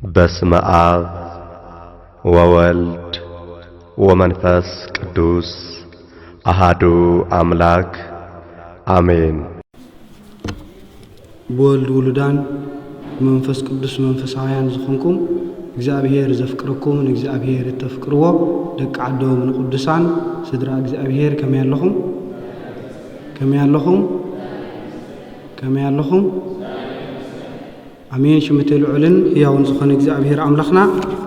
በስመ አብ ወወልድ ወመንፈስ ቅዱስ አሃዱ አምላክ አሜን። በወልድ ውሉዳን መንፈስ ቅዱስ መንፈሳውያን ዝኾንኩም እግዚአብሔር ዘፍቅረኩም እግዚአብሔር ተፍቅርዎ ደቂ ዓዶም ንቅዱሳን ስድራ እግዚአብሔር ከመይ ኣለኹም አሜን። ሽምቴል ዑልን ሕያውን ዝኾነ እግዚአብሔር አምላኽና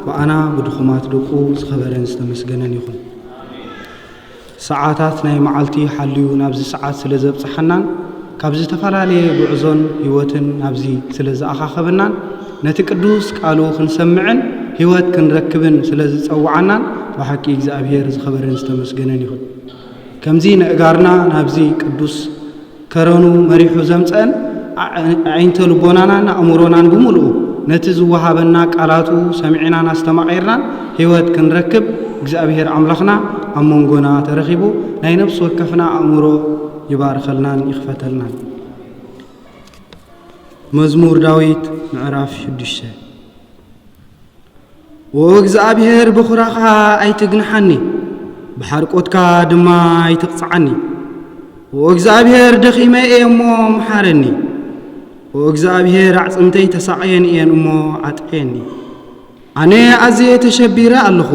በአና ብድኹማት ደቁ ዝኸበረን ዝተመስገነን ይኹን። ሰዓታት ናይ መዓልቲ ሓልዩ ናብዚ ሰዓት ስለ ዘብፅሐናን ካብዚ ተፈላለየ ጉዕዞን ህይወትን ናብዚ ስለ ዝኣኻኸበናን ነቲ ቅዱስ ቃሉ ክንሰምዕን ህይወት ክንረክብን ስለ ዝፀውዓናን ብሓቂ እግዚአብሔር ዝኸበረን ዝተመስገነን ይኹን። ከምዚ ንእጋርና ናብዚ ቅዱስ ከረኑ መሪሑ ዘምፀን ዓይንተ ልቦናናን ኣእምሮናን ብምልኡ ነቲ ዝወሃበና ቃላቱ ሰሚዕናን ኣስተማቒርናን ህይወት ክንረክብ እግዚአብሔር አምላኽና ኣብ መንጎና ተረኺቡ ናይ ነፍሲ ወከፍና ኣእምሮ ይባርከልናን ይኽፈተልናን። መዝሙር ዳዊት ምዕራፍ 6 ወእግዚአብሔር ብኹራኻ ኣይትግንሓኒ ብሓርቆትካ ድማ ኣይትቕፅዓኒ ወእግዚአብሔር ደኺመ እየ እሞ መሓረኒ ወእግዚአብሔር ኣዕፅምተይ ተሳቕየን እየን እሞ ኣጥዕየኒ ኣነ ኣዝየ ተሸቢረ ኣለኹ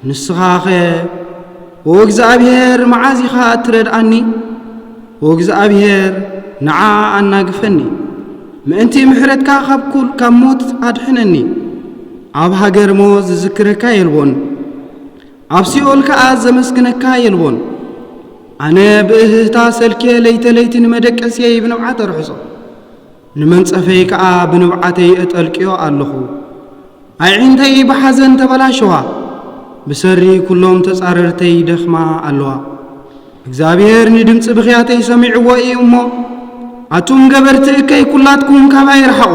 ንስኻ ኸ ወእግዚአብሔር መዓዝ ኢኻ እትረድኣኒ ወእግዚአብሔር ንዓ ኣናግፈኒ ምእንቲ ምሕረትካ ካብ ሞት ኣድሕነኒ ኣብ ሃገር ሞት ዝዝክረካ የልቦን ኣብ ሲኦል ከዓ ዘመስግነካ የልቦን ኣነ ብእህታ ሰልኬ ለይተለይቲ ንመደቀስየ ብንብዓት ኣርሕሶ ንመንጸፈይ ከዓ ብንብዓተይ እጠልቅዮ ኣለኹ ኣይዒንተይ ብሓዘን ተበላሸዋ ብሰሪ ኩሎም ተጻረርተይ ደኽማ ኣለዋ እግዚአብሔር ንድምፂ ብኽያተይ ሰሚዕዎ እዩ እሞ ኣቱም ገበርቲ እከይ ኩላትኩም ካባይ ይርሓቑ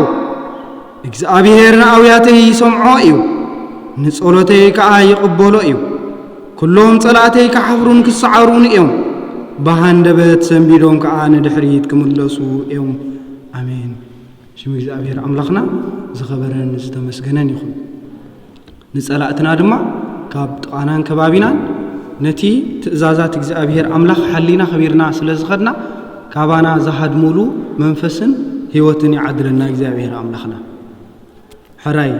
እግዚአብሔር ንኣውያተይ ይሰምዖ እዩ ንጸሎተይ ከዓ ይቕበሎ እዩ ኩሎም ጸላእተይ ክሓፍሩን ክሰዓሩን እዮም ብሃንደበት ሰንቢዶም ከዓ ንድሕሪት ክምለሱ እዮም አሜን። ሽም እግዚአብሔር አምላኽና ዝኸበረን ዝተመስገነን ይኹን። ንጸላእትና ድማ ካብ ጥቓናን ከባቢናን ነቲ ትእዛዛት እግዚአብሔር አምላኽ ሓሊና ኸቢርና ስለ ዝኸድና ካባና ዝሃድሙሉ መንፈስን ህይወትን ይዓድለና እግዚአብሔር አምላኽና። ሕራይ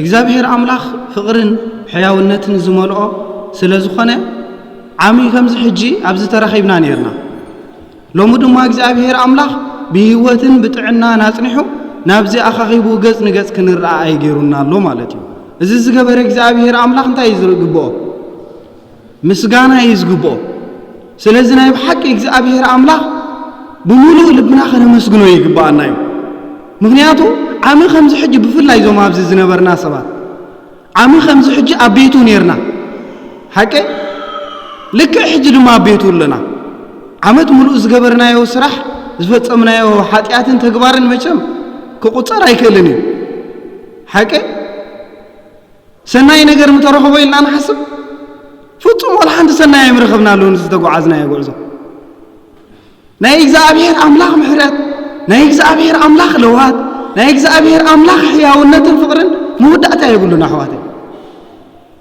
እግዚአብሔር አምላኽ ፍቕርን ሕያውነትን ዝመልኦ ስለ ዝኾነ ዓሚ ከምዚ ሕጂ ኣብዚ ተረኺብና ነርና ሎሚ ድማ እግዚአብሔር አምላኽ ብህይወትን ብጥዕና ናጽኒሑ ናብዚ ኣኻኺቡ ገጽ ንገጽ ክንረአ ኣይገይሩና ኣሎ ማለት እዩ። እዚ ዝገበረ እግዚአብሔር አምላኽ እንታይ እዩ ዝግብኦ? ምስጋና እዩ ዝግብኦ። ስለዚ ናይ ብሓቂ እግዚአብሔር አምላኽ ብምሉእ ልብና ኸነመስግኖ ይግባአና እዩ። ምክንያቱ ዓሚ ከምዚ ሕጂ ብፍላይ ዞም ኣብዚ ዝነበርና ሰባት ዓሚ ከምዚ ሕጂ ኣብ ቤቱ ነርና ሓቂ ልክዕ ሕጂ ድማ ኣብ ቤቱ ኣለና ዓመት ሙሉእ ዝገበርናዮ ስራሕ ዝፈጸምናዮ ሓጢአትን ተግባርን መቸም ክቁፀር ኣይክእልን እዩ። ሓቂ ሰናይ ነገር ምተረኸቦ ኢልና ንሓስብ ፍጹም ወላ ሓንቲ ሰናይ ኣይምረኸብና ኣለዎ ንዝተጓዓዝናዮ ጉዕዞ ናይ እግዚአብሔር አምላኽ ምሕረት ናይ እግዚአብሔር አምላኽ ለውሃት ናይ እግዚአብሔር አምላኽ ሕያውነትን ፍቕርን መወዳእታ የብሉና ኣሕዋተይ።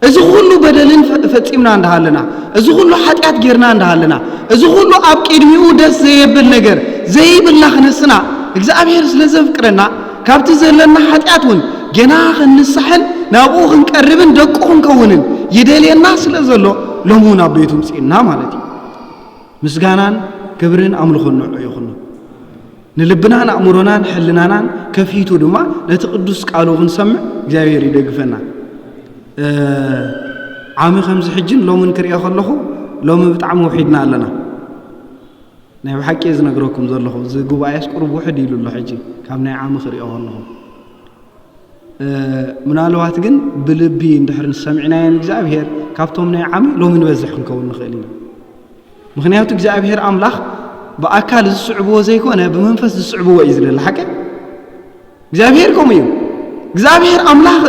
እዚ ኩሉ በደልን ፈጺምና እንዳሃለና እዚ ኩሉ ሓጢአት ጌርና እንዳሃለና እዚ ኩሉ ኣብ ቅድሚኡ ደስ ዘየብል ነገር ዘይብልና ክነስና እግዚአብሔር ስለ ዘፍቅረና ካብቲ ዘለና ሓጢአት እውን ገና ክንስሕን ናብኡ ክንቀርብን ደቁ ክንከውንን ይደልየና ስለ ዘሎ ሎሚ ናብ ቤቱ ምፂና ማለት እዩ። ምስጋናን ክብርን ኣምልኾን ንዑ ይኹን ንልብናን ኣእምሮናን ሕልናናን ከፊቱ ድማ ነቲ ቅዱስ ቃሉ ክንሰምዕ እግዚአብሔር ይደግፈና። ዓሚ ከምዚ ሕጅን ሎምን ክሪኦ ከለኹ ሎሚ ብጣዕሚ ውሒድና ኣለና ናይ ብሓቂ ዝነግረኩም ዘለኹ እዚ ጉባኤስ ቁሩብ ውሕድ ኢሉ ኣሎ ሕጂ ካብ ናይ ዓሚ ክሪኦ ከለኹ ምናልባት ግን ብልቢ እንድሕር ንሰሚዕናየን እግዚአብሔር ካብቶም ናይ ዓሚ ሎሚ ንበዝሕ ክንከውን ንኽእል ኢና። ምክንያቱ እግዚአብሔር አምላኽ ብኣካል ዝስዕብዎ ዘይኮነ ብመንፈስ ዝስዕብዎ እዩ ዝደሊ ሓቂ እግዚአብሔር ከምኡ እዩ። እግዚአብሔር አምላኽ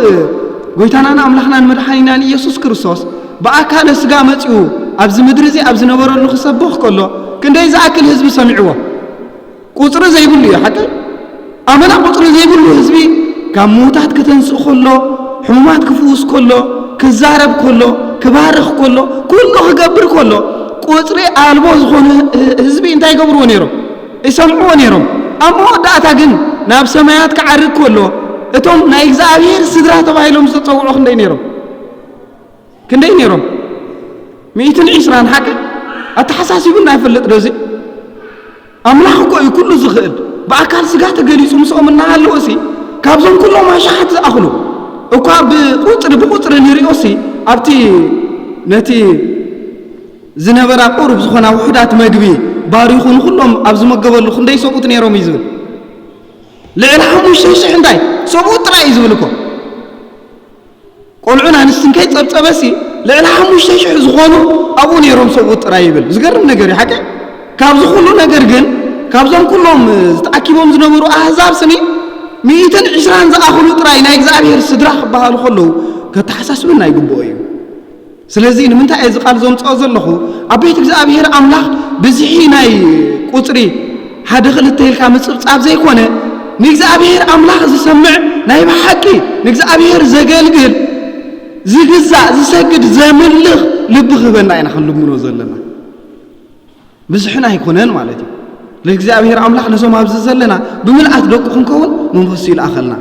ጎይታናን አምላኽናን መድሓኒናን ኢየሱስ ክርስቶስ ብኣካለ ስጋ መጺኡ ኣብዚ ምድሪ እዚ ኣብ ዝነበረሉ ክሰብኽ ከሎ ክንደይ ዝኣክል ህዝቢ ሰሚዕዎ ቁፅሪ ዘይብሉ እዩ ሓቂ أمنا قطر زي بلو حزبي كان موتات كتنسق كله حمومات كفوس كله كزارب كله كبارخ كله كله خقبر كله قطري ألبوز خون حزبي انتا يقبروا نيرو يسمعوا نيرو أما داتا جن ناب سمايات كعرق كله اتهم نايك زابير سدرا تبايلهم ستطوعوا خندي نيرو كندي نيرو 120 حاجة أتحساسي بنا يفلت رزي أملاح كل زخل بأكال سجات جليس ومسؤول من نهال لوسي كابزون كلهم عشان أخلو وكاب بقطر نيريوسي أبتي نتي زنبرا قرب زخنا وحدات مجبي باريخون كلهم أبز مجبل خندي سوقت نيروم يزول لعلهم مش عندي سوقت رأي يزولكم قولنا نستنكيت أبتبسي لعلهم مش زخونو أبو نيروم سوقت رأي يبل زقرم نجري حكي كابز كله نجرجن كابزون كلهم تأكيبهم زنبرو أحزاب سني 120 زأخلو تراي نايك زابير سدراخ بحالو خلو كتحساس بنا يقبوئي سلازين من تأيز قال زوم تأذر لخو أبيت زابير أملاخ بزيحي ناي قطري حد خلت تهيلكا متصاب زي كونه نيك زابير أملاخ زسمع ناي بحكي نيك زابير زقلقل زقزع زسجد زملخ لبخ بنا ينا خلو منو زلنا بزحنا يكونن مالتي لإግዚአብሔር አምላክ ነሶም አብዝ ዘለና ብምልአት ደቁ ክንከውን መንፈስ ይልአኸልና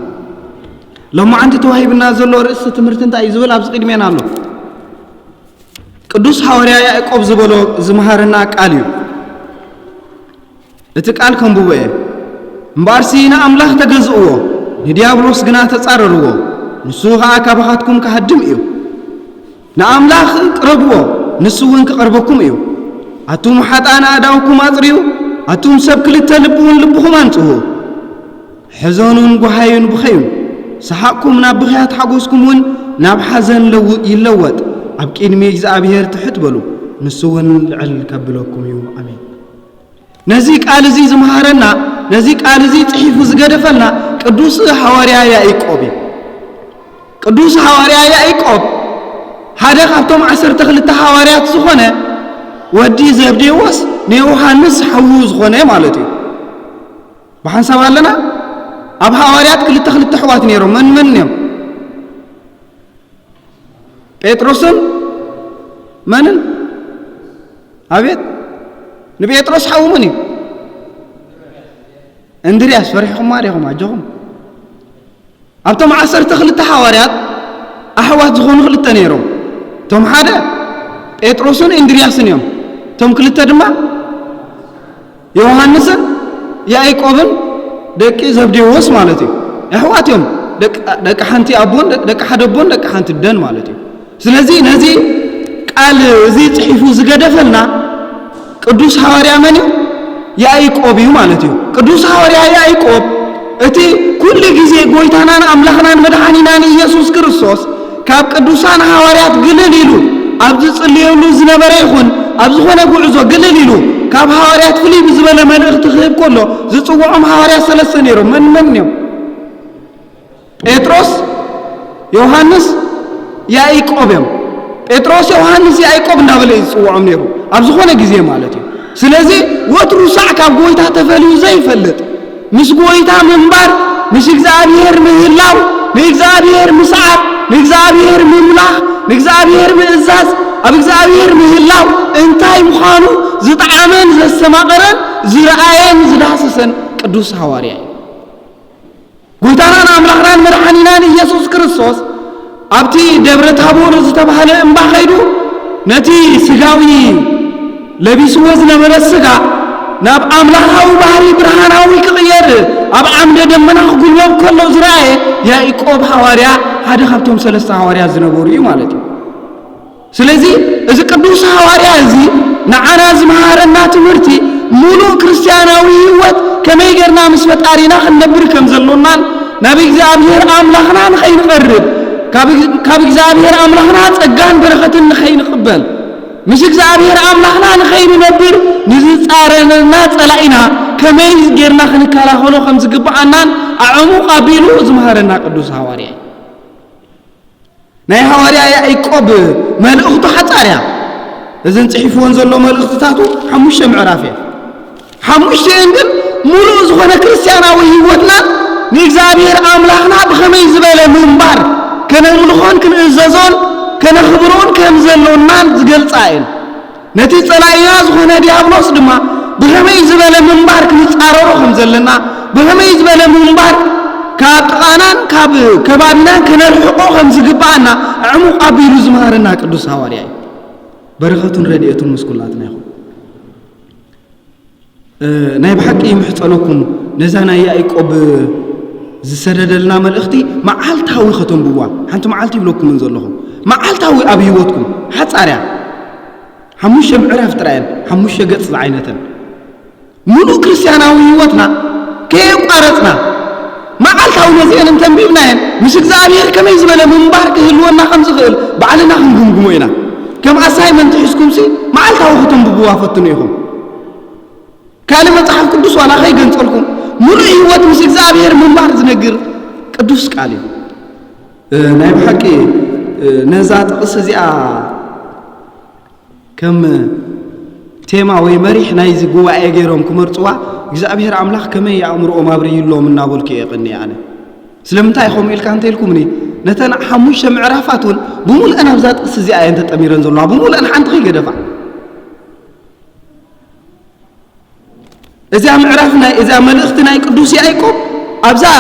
ለማ አንተ ተዋሂብና ዘሎ ርእስ ትምህርት እንታይ ዝብል አብዝ ቅድሜና ኣሎ ቅዱስ ሐዋርያ ያዕቆብ ዝበሎ ዝመሃርና ቃል እዩ እቲ ቃል ከምብቦ እምባርሲና አምላክ ተገዝእዎ ንዲያብሎስ ግና ተጻረርዎ ንሱ ኸዓ ካባኻትኩም ካህድም እዩ ንአምላክ ቅረብዎ ንሱ እውን ክቀርበኩም እዩ አቱም ሓጣና አዳውኩም አጽሪዩ أتوم سبكل التلبون لبخم أنتوه حزنون بحيون بخيون سحقكم نابخيات حقوسكمون ناب حزن لو يلوت أبكين ميجز أبيهر تحت بلو نسوون العل كبلوكم يوم أمين نزيك آلزي زمهارنا نزيك آلزي تحيف زقدفلنا قدوس حواريا يا إيقوبي قدوس حواريا يا إيقوب هذا خبتم 10 تخلت حواريات سخونة ودي زبدي وس نيوحانس حوز خونه مالتي بحنسب لنا اب حواريات كل تخلت تحوات نيرو من يوم بيتروسن منن ابيت نبي بيتروس حومني اندرياس فرحكم ماريهم اجهم ابتم 10 تخلت حواريات احوات زخون خلت نيرو توم حدا بيتروسن اندرياسن يوم توم كلتا دما يوحنسن يعقوبن دق زبديوس مالتي احواتهم دق حنتي ابون دق حدبون دق حنت دن مالتي سلازي نزي قال زي صحيفو زغدفلنا قدوس حواريا من يعقوب مالتي قدوس حواريا يعقوب اتي كل غزي غويتانا املاحنا مدحانينا يسوع كريستوس كاب قدوسان حواريات قلل يلو ابز صليولو زنبره يكون ابز خونه غعزو قلل يلو كاب حواريات فلي بزبل ملእክት خيب كله زصوعهم حواريات ثلاثه نيرو من يوم ጴጥሮስ ዮሐንስ ያዕቆብም ጴጥሮስ ዮሐንስ ያዕቆብ እንዳበለ ይጽውዖም ነይሩ ኣብ ዝኾነ ግዜ ማለት እዩ ስለዚህ ወትሩ ሳዕ ካብ ጎይታ ተፈልዩ ዘይፈልጥ ምስ ጎይታ ምንባር ምስ እግዚአብሔር ምህላው ንእግዚአብሔር ምስዓብ ንእግዚአብሔር ምምላኽ ንእግዚአብሔር ምእዛዝ ኣብ እግዚአብሔር ምህላው እንታይ ምዃኑ ዝጣዓመን ዘሰማቐረን ዝረአየን ዝዳሰሰን ቅዱስ ሐዋርያ ጎይታናን አምላኽናን መድኃኒናን ኢየሱስ ክርስቶስ ኣብቲ ደብረ ታቦር ዝተባሃለ እምባ ኸይዱ ነቲ ስጋዊ ለቢስዎ ዝነበረ ስጋ ናብ ኣምላኻዊ ባህሪ ብርሃናዊ ክቕየር ኣብ ዓምደ ደመና ክጉልበብ ከሎ ዝረአየ ያዕቆብ ሐዋርያ ሓደ ካብቶም 3 ሐዋርያ ዝነበሩ እዩ ማለት እዩ ስለዚ እዚ ቅዱስ ሐዋርያ እዚ ንዓና ዝመሃረና ትምህርቲ ሙሉእ ክርስቲያናዊ ህይወት ከመይ ጌርና ምስ ፈጣሪና ክንነብር ከም ዘሎናን ናብ እግዚአብሔር አምላኽና ንኸይንቐርብ ካብ እግዚአብሔር አምላኽና ጸጋን በረኸትን ንኸይንቕበል ምስ እግዚአብሔር አምላኽና ንኸይንነብር ንዝፃረነና ጸላኢና ከመይ ጌርና ክንከላኸሎ ከም ዝግባአናን ኣዕሙቕ ኣቢሉ ዝመሃረና ቅዱስ ሐዋርያ ናይ ሐዋርያ ያዕቆብ መልእኽቱ ሓፃርያ እዘን ጽሒፍዎን ዘሎ መልእኽትታቱ 5 ምዕራፍ እየ 5 ግን ሙሉእ ዝኾነ ክርስቲያናዊ ህይወትና نيجزابير أملاخنا بخمي زبالة منبر كنا نلخون كنا نزازون كنا خبرون كنا نزلون مان زقل صاين نتي صلاينا زخونا ديابلوس دما بخمي زبالة منبر كنا نتعررو خمزلنا بخمي زبالة منبر كاب قانان كبابنا كنا الحقوق خمزقبانا عمق أبيرو زمهارنا قدوس هوارياي برغة رديئة مسكولاتنا يخو نايب حقي محصنكم نزانا يأيقوب زسردلنا ملأختي معالتاوي ختم بوا حانتو معالتي بلوكم من زلهم معالتاوي أبيوتكم حتى أريا حموشة معرف ترين حموشة قطس عينة منو كريستياناوي وطنا كيف قارتنا معالتاوي نزيان انتنبيبنا مش اكزابير كما يزبل منبارك هلونا خمس غير بعلنا خمقمقموينا كم أسايمن تحسكم سي معالتاوي ختم بوا فتنيهم كلمة صحف قدوس وانا خي قنصلكم مرء هوت مش اكزابير منبار زنقر قدوس قالي نايب حقي نزات قصزيا كم تيما وي مريح نايز غواعي غيرهم كمرصوا اكزابير املاح كما يامرو مابري يلو منا بولك يقني يعني سلمتاي خوم يلك انت يلكم ني نتنا حموش معرفاتون بمول انا بزات قصزيا انت تاميرن زلوا بمول انا حنت خي غدفا إذا معرفنا إذا ملأختنا يقدوس يعيقوب أبزا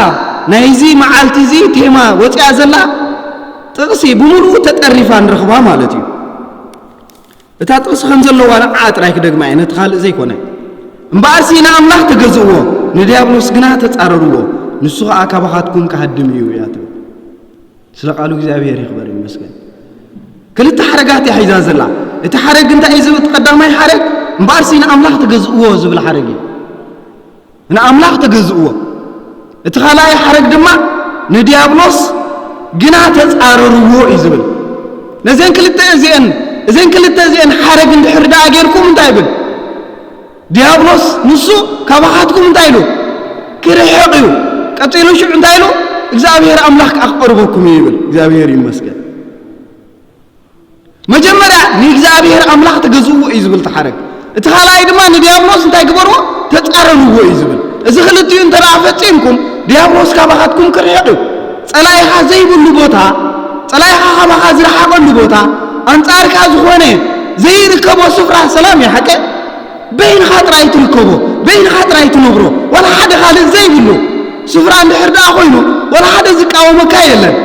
نايزي معالتي زي تيما وطيا زلا تقسي بملو تتقرفان رخبا مالتي اتا تقس خنزلو وانا عاطرايك دغما عينت خالق زي كونه امبارسينا املاح تغزوو نديابلوس غنا تጻረሩዎ ንሱ አካባኻትኩም ከሐድምዩ ያተ ስለቃሉ እግዚአብሔር ይخبر ይመስገን ክልተ ሐረጋት ያይዛ ዘላ እቲ ሐረግ እንታይ ዝብት ቀዳማይ ሐረግ امبارسينا املاح تغزوو ዝብል ሐረግ أنا أملاك تجزؤه اتخلاي حرق دما نديابلوس جنا تزارروه إزبل نزين كل التزين حرق عند حردا غيركم دايبل ديابلوس نسو كباحاتكم دايلو كرهيقيو قتيلو شو دايلو እግዚአብሔር አምላክ አቅርቦኩም ይብል እግዚአብሔር ይመስገን መጀመሪያ ንእግዚአብሔር አምላክ ተገዝኡ ይዝብል ተሐረግ اتخلاي دما نديابلوس እንታይ ግበርዎ ተጻረሩዎ ይዝብል እዚ ክልቲኡ እንተራፈጽምኩም ዲያብሎስ ካባኻትኩም ክርሕቕ ጸላይኻ ዘይብሉ ቦታ ጸላይኻ ካባኻ ዝረሓቐሉ ቦታ አንጻርካ ዝኾነ ዘይርከቦ ስፍራ ሰላም ይሓቀ በይንኻ ጥራይ ትርከቦ በይንኻ ጥራይ ትነብሮ ወላ ሓደ ካልእ ዘይብሉ ስፍራ እንድሕር ደኣ ኮይኑ ወላ ሓደ ዝቃወመካ የለን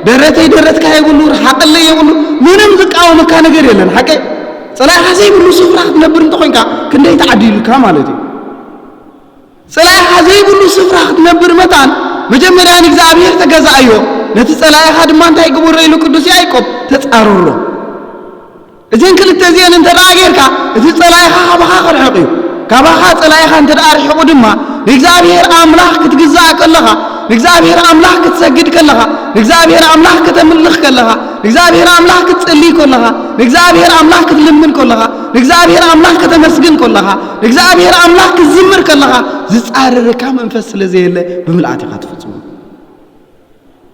ደረተይ ደረትካ ይብሉ ረሓቐለይ ይብሉ ምንም ዝቃወመካ ነገር የለን ሓቀ ጸላይኻ ዘይብሉ ስፍራ ክትነብር እንተኾንካ ክንደይ ተዓዲልካ ማለት እዩ ጸላይኻ ዘይብሉ ስፍራ ክትነብር መታን መጀመርያ ንእግዚአብሔር ተገዛእዮ ነቲ ጸላይኻ ድማ እንታይ ግብሮ ኢሉ ቅዱስ ያዕቆብ ተጻረሮ እዚን ክልተ እዚአን እንተደኣ ጌርካ እቲ ጸላይኻ ካባኻ ክርሕቕ እዩ ካባኻ ጸላይኻ እንተደኣ ርሒቑ ድማ ንእግዚአብሔር ኣምላኽ ክትግዛእ ከለኻ ንእግዚአብሔር ኣምላኽ ክትሰግድ ከለኻ ንእግዚአብሔር ኣምላኽ ከተምልኽ ከለኻ ንእግዚአብሔር ኣምላኽ ክትጽልይ ከለኻ ንእግዚአብሔር ኣምላኽ ክትልምን ከለኻ ንእግዚአብሔር ኣምላኽ ከተመስግን ከለኻ ንእግዚአብሔር ኣምላኽ ክትዝምር ከለኻ ዝጻረረካ መንፈስ ስለዘየለ ብምልኣት ኢኻ ትፍጽሞ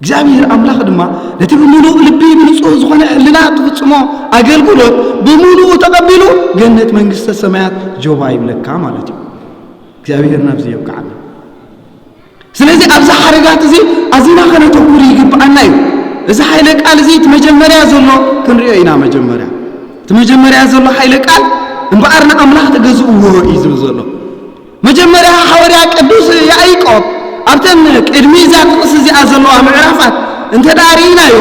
እግዚአብሔር ኣምላኽ ድማ ነቲ ብምሉእ ልቢ ብንጹህ ዝኾነ ሕልና ትፍጽሞ ኣገልግሎት ብምሉእ ተቐቢሉ ገነት መንግስተ ሰማያት ጆባ ይብለካ ማለት እዩ እግዚአብሔር ናብዚ ይብቃዓና ስለዚህ ኣብዛ ሓረጋት እዚ ኣዚና ከነተኩር ይግብአና እዩ እዚ ሓይለ ቃል እዚ እቲ መጀመርያ ዘሎ ክንሪኦ ኢና መጀመርያ እቲ መጀመርያ ዘሎ ሓይለ ቃል እምበኣርና ኣምላኽ ተገዝእዎ እዩ ዝብል ዘሎ መጀመርያ ሐዋርያ ቅዱስ ያዕቆብ ኣብተን ቅድሚ እዛ ጥቅስ እዚኣ ዘለዋ ምዕራፋት እንተዳሪናዮ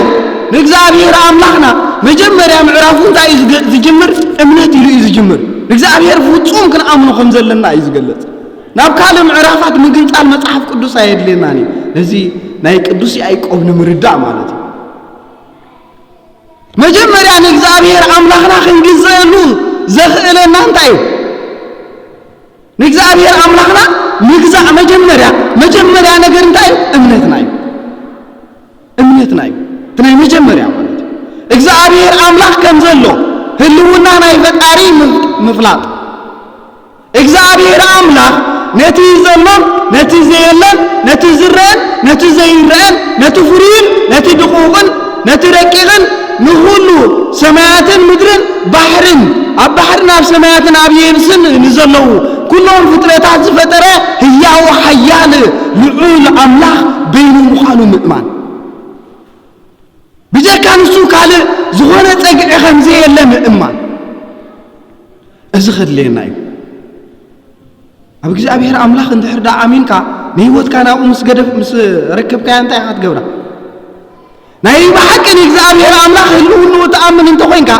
ንእግዚአብሔር ኣምላኽና መጀመርያ ምዕራፉ እንታይ እዩ ዝጅምር እምነት ኢሉ እዩ ዝጅምር ንእግዚአብሔር ፍጹም ክንኣምኖ ከም ዘለና እዩ ዝገልጽ ናብ ካልእ ምዕራፋት ምግንጻል መጽሓፍ ቅዱስ ኣየድልየናን እዩ ነዚ ናይ ቅዱስ ያዕቆብ ንምርዳእ ማለት እዩ መጀመርያ ንእግዚአብሔር ኣምላኽና ክንግዘአሉ ዘኽእለና እንታይ እዩ ንእግዚአብሔር ኣምላኽና ምግዛእ መጀመርያ ነገር እንታይ እዩ እምነትና እዩ እቲ ናይ መጀመርያ ማለት እዩ እግዚአብሔር ኣምላኽ ከም ዘሎ ህልውና ናይ ፈጣሪ ምፍላጥ እግዚአብሔር ኣምላኽ ነቲ ዘሎን ነቲ ዘየለን ነቲ ዝረአን ነቲ ዘይረአን ነቲ ፍሩይን ነቲ ድቑቕን ነቲ ረቂቕን ንኹሉ ሰማያትን ምድርን ባሕርን ኣብ ባሕርን ኣብ ሰማያትን ኣብ የብስን ንዘለዉ كلهم فطرتات زفترة هي وحيال لعول أملاخ بين مخالو مؤمن بجا كان السوق على زغونة تقع خمزية اللي مؤمن أزخد لينا أبو እግዚአብሔር አምላክ እንድሕር ዳዓሚንካ ንህይወት ካና ምስ ገደፍ ምስ ረከብካ እንታይ አትገብራ ናይ በሐቅ እግዚአብሔር አምላክ ህልውኑ ተአምን እንተ ኮይንካ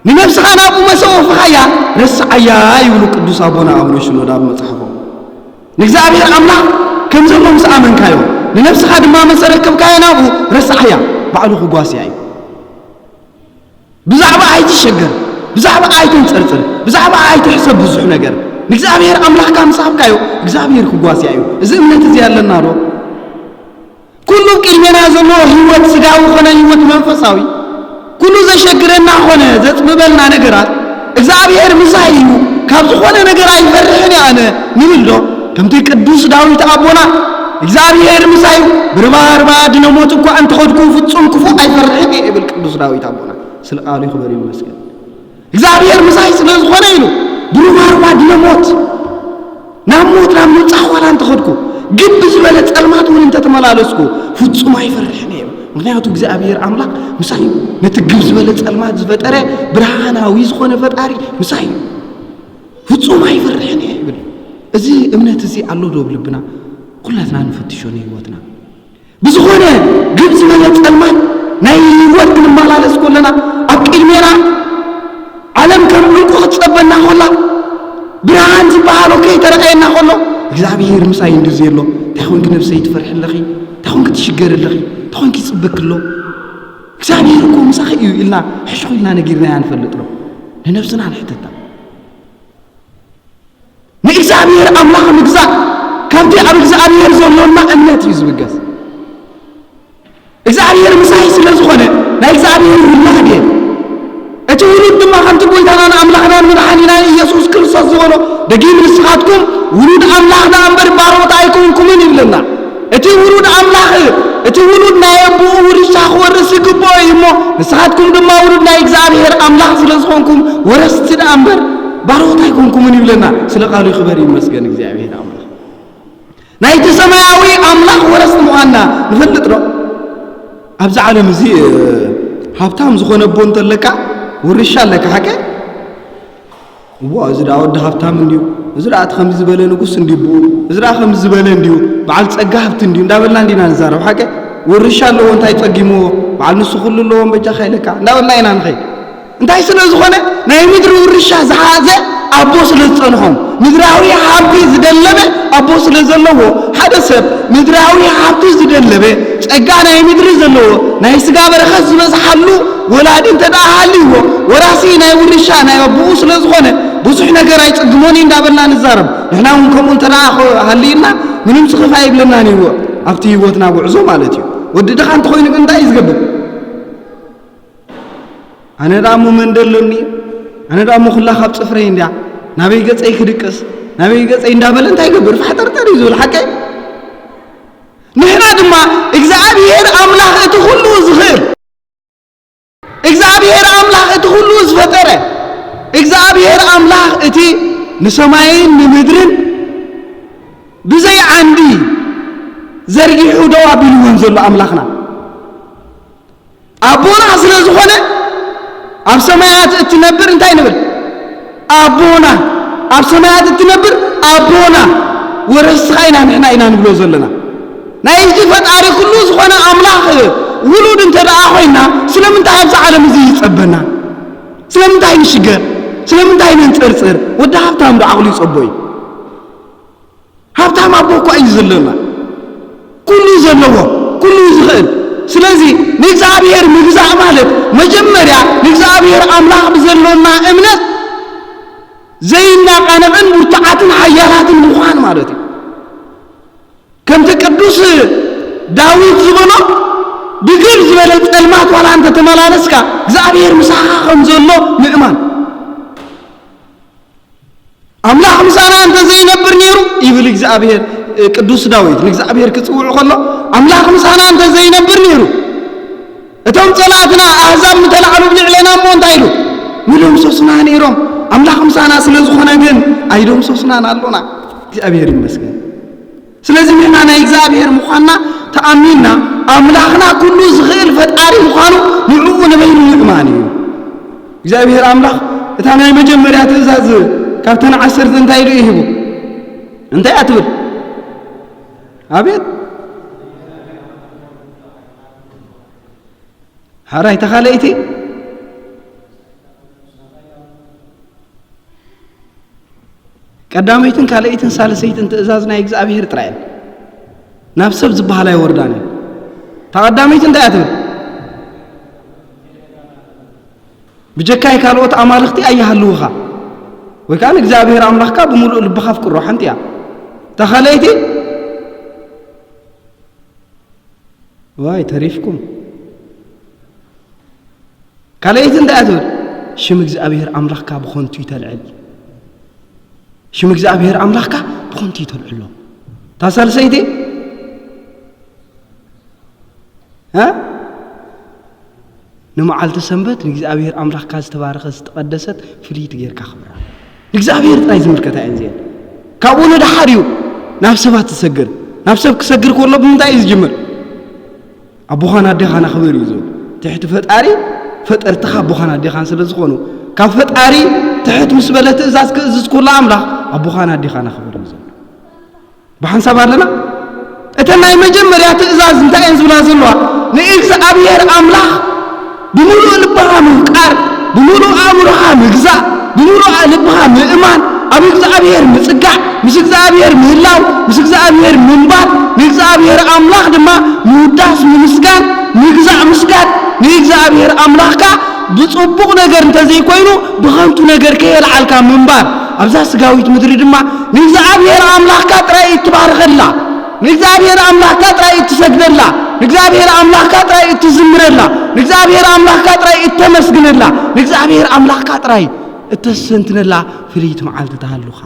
ንነፍስኻ ናብ መስዋዕትኻ ረስዓያ ይብሉ ቅዱስ አቡነ አቡነ ሽኖዳ መጽሐፎ ንእግዚአብሔር አምላክ ከም ዘሎ ምስ አመንካዮ ንነፍስኻ ድማ መሰረከብካ ናብ ረስዓያ ባዕሉ ክጓስያ እዩ ብዛዕባ ኣይትሸገር ብዛዕባ ኣይትንጸርጽር ብዛዕባ ኣይትሕሰብ ብዙሕ ነገር ንእግዚአብሔር አምላክ ካምሳብካዮ እግዚአብሔር ክጓስያ እዩ እዚ እምነት እዚ ያለና ዶ ኩሉ ቅድሜና ዘሎ ህይወት ስጋዊ ኾነ ህይወት መንፈሳዊ ኩሉ ዘሸግረና ኾነ ዘጥበበልና ነገራት እግዚአብሔር ምሳይ እዩ ካብ ዝኾነ ነገር አይፈርሕን ያነ ንብልዶ ከምቲ ቅዱስ ዳዊት አቦና እግዚአብሔር ምሳይ ብርባርባ ድነሞት እኮ አንተ ሆድኩ ፍጹም ክፉ አይፈርሕን ይብል ቅዱስ ዳዊት አቦና ስለቃሉ ይኽበር ይመስገን እግዚአብሔር ምሳይ ስለዝኾነ ይሉ ብርባርባ ድነሞት ናሞት ጻዋላ አንተ ሆድኩ ግብ ዝበለ ጸልማት ውን እንተ ተመላለስኩ ፍጹም አይፈርሕን ይብል ምክንያቱ እግዚአብሔር አምላክ ምሳይ ነቲ ግብ ዝበለ ጸልማት ዝፈጠረ ብርሃናዊ ዝኾነ ፈጣሪ ምሳይ ፍጹም አይፈርሕን ይብል እዚ እምነት እዚ አሎ ዶ ብልብና ኩላትና ንፈትሾ ነው ህይወትና ብዙኾነ ግብ ዝበለ ጸልማት ናይ ህይወት ክንመላለስ ኮለና ኣብ ቅድሜና ዓለም ከም ልቆ ጽበና ሆላ ብርሃን ዝበሃሎ ከይተረአየና ሆሎ እግዚአብሔር ምሳይ እንደዘሎ ታሁን ግነፍሰይ ትፈርሕለኺ ታሁን ክትሽገርለኺ ታሁን ክጽበክሎ እግዚአብሔር እኮ ምሳይ እዩ ኢልና ሕሽኹልና ነጊርና ያንፈልጥሎ ለነፍስና ንሕተታ ንእግዚአብሔር አምላክ ምግዛእ ካብቲ ኣብ እግዚአብሔር ዘሎና እምነት እዩ ዝብገስ እግዚአብሔር ምሳይ ስለዝኾነ ናይ እግዚአብሔር ውላድ እቲ ውሉድ ድማ ከምቲ ጎይታናን አምላክናን መድሓኒናን ኢየሱስ ክርስቶስ ዝበሎ ደጊም ንስኻትኩም ውሉድ አምላክና እምበር ባሮት ኣይኮንኩምን ይብለና እቲ ውሉድ አምላክ እቲ ውሉድ ናይ አቦኡ ውርሻ ክወርስ ይግብኦ እዩ እሞ ንስኻትኩም ድማ ውሉድ ናይ እግዚአብሔር አምላክ ስለዝኾንኩም ወረስቲ ዳ እምበር ባሮት ኣይኮንኩምን ይብለና ስለ ቃሉ ይኽበር ይመስገን እግዚአብሔር አምላክ ናይቲ ሰማያዊ አምላክ ወረስቲ ምዃንና ንፈልጥ ዶ ኣብዚ ዓለም እዚ ሃብታም ዝኾነ ቦ እንተለካ ውርሻ ኣለካ ሓቀ እዚ ዳ ወዲ ሃብታም እንዲሁ እዚ ዳ ከምዚ ዝበለ ንጉስ እንዲሁ እዚ ዳ ከምዚ ዝበለ እንዲሁ በዓል ጸጋ ሃብቲ እንዲሁ እንዳበልና እንዲና ንዛረብ ሓቀ ውርሻ ኣለዎ እንታይ ጸጊሞ በዓል ንሱ ኩሉ ኣለዎ በጃ ኸይለካ እንዳበልና ኢና ንኸይድ እንታይ ስለ ዝኾነ ናይ ምድሪ ውርሻ ዝሓዘ አቦ ስለ ዝጸንሖም ምድራዊ ሃብቲ ዝደለበ አቦ ስለ ዘለዎ ሓደ ሰብ ምድራዊ ሃብቲ ዝደለበ ጸጋ ናይ ምድሪ ዘለዎ ናይ ስጋ በረኸት ዝበዝሓሉ ወላዲ እንተዳሃልዎ ወራሲ ናይ ውርሻ ናይ አቦኡ ስለ ዝኾነ ብዙሕ ነገር ኣይጽግሞን እንዳበልና ንዛረብ ንሕና እውን ከምኡ እንተደኣ ሃልይና ምንም ጽኽፍ ኣይብለናን ይዎ ኣብቲ ህይወትና ጉዕዞ ማለት እዩ ወዲ ድኻ እንተኾይኑ ግን እንታይ እዩ ዝገብር ኣነ ዳሞ መንደሎኒ ኣነ ዳሞ ኩላ ካብ ጽፍረይ እንድያ ናበይ ገጸይ ክድቅስ ናበይ ገጸይ እንዳበለ እንታይ ይገብር ፍሓጠርጠር እዩ ዝብል ሓቀይ ንሕና ድማ እግዚአብሔር አምላክ እቲ ሁሉ ዝኽእል እግዚአብሔር አምላክ እቲ ሁሉ ዝፈጠረ እግዚአብሔር አምላክ እቲ ንሰማይን ንምድርን ብዘይ ዓንዲ ዘርጊሑ ደው አቢልዎን ዘሎ አምላክና አቦና ስለ ዝኾነ ኣብ ሰማያት እትነብር እንታይ ንብል አቦና ኣብ ሰማያት እትነብር አቦና ወረስኻ ኢና ንሕና ኢና ንብሎ ዘለና ናይ እዚ ፈጣሪ ኩሉ ዝኾነ አምላክ ውሉድ እንተደኣ ኮይና ስለምንታይ ኣብዚ ዓለም እዚ ይጸበና ስለምንታይ ንሽገር ስለምንታይ ንንጽርጽር ወዲ ሃብታም ዶ ዓቕሉ ይጸቦ እዩ ሃብታም አቦ እኳ እዩ ዘለና ኩሉ ዘለዎ ኩሉ ዝኽእል ስለዚ ንእግዚአብሔር ምግዛእ ማለት መጀመርያ ንእግዚአብሔር አምላክ ብዘሎና እምነት ዘይናቃነቕን ሙርትዓትን ሓያላትን ምዃን ማለት እዩ ከምቲ ቅዱስ ዳዊት ዝበሎ ብግብ ዝበለ ጸልማት ዋላ እንተ ተመላለስካ እግዚአብሔር ምሳኻ ከም ዘሎ ምእማን አምላክ ምሳና እንተ ዘይነብር ነይሩ ይብል እግዚአብሔር ቅዱስ ዳዊት ንእግዚአብሔር ክጽውዕ ከሎ አምላክ ምሳና እንተ ዘይነብር ነይሩ እቶም ጸላእትና አሕዛብ ምተላዕሉ ብልዕለና እሞ እንታይ ኢሉ ምሎም ሶስና ነይሮም أملاك مسانا سلزخنا جن أيدهم سوسنا نالونا እግዚአብሔር ይመስገን ስለዚህ ምንና እግዚአብሔር ሙኻና ተአሚንና አምላክና ኩሉ ዝኽእል ፈጣሪ ሙኻኑ ንዑኡ ንበይኑ ይእማን እግዚአብሔር አምላክ እታ ናይ መጀመሪያ ትእዛዝ ካብተን 10 እንታይ ኢሉ ይህቡ እንታይ አትብል አቤት حراي تخاليتي قداميتن كاليتن سالسيتن تأزازنا እግዚአብሔር ጥራይል ናብሰብ ዝባሃላ ይወርዳነ ተቀዳሚትን ዳያትብል بجكاي ካልኦት አማልክቲ አያህልውኻ ወይ ካን እግዚአብሔር አምላክካ በሙሉ ልብኻ ፍቅሮ ሓንቲያ ተخاليتي واي ተሪፍኩም كاليتن داتول شم እግዚአብሔር አምላክካ በኾንቱ ይተልዕል شم እግዚአብሔር አምላክካ በኾንቱ ይተልዕሎ ታሳልሰይቲ ها نمعالت سنبت እግዚአብሔር አምላክካ ዝተባረኸ ዝተቀደሰት ፍሊት ጌርካ خبራ እግዚአብሔር ጣይ ዝምልከታ እንዚያ ካብኡነ ዳሓሪው ናብ ሰባት ተሰግር ናብ ሰብ ክሰግር ኮሎ ብምንታይ ይጅምር አቡኻና ደኻና خبر ይዞ ትሕት ፈጣሪ ፈጠርትኻ አቡኻና ደኻን ስለዝኾኑ ካብ ፈጣሪ ትሕት ምስበለ ትእዛዝ ክእዝዝ ኩሉ አምላክ አቡኻና ደኻና خبر ይዞ በሐንሳብ አለና እተናይ መጀመሪያ ትእዛዝ እንታይ እንዝብላ ዘለዋ ንእግዚአብሔር አምላክ بملو لبها مفقار بملو أمرها مجزاء بملو لبها مؤمن أبي እግዚአብሔር مصقع مش እግዚአብሔር مهلاو مش እግዚአብሔር منبار እግዚአብሔር أملاك دما موداس مسقان مجزاء مسقان እግዚአብሔር أملاك بصبوق ነገር እንተዘይ ኮይኑ بخንቱ ነገር ከየልዓልካ منبار أبዛ ስጋዊት ምድሪ ድማ እግዚአብሔር أملاك ጥራይ ትባርከላ እግዚአብሔር أملاك ጥራይ ትሰግደላ እግዚአብሔር አምላክ ካጥራይ እትዝምረላ እግዚአብሔር አምላክ ካጥራይ እተመስግነላ እግዚአብሔር አምላክ ካጥራይ እተሰንትነላ ፍሪት መዓልት ተሃሉኻ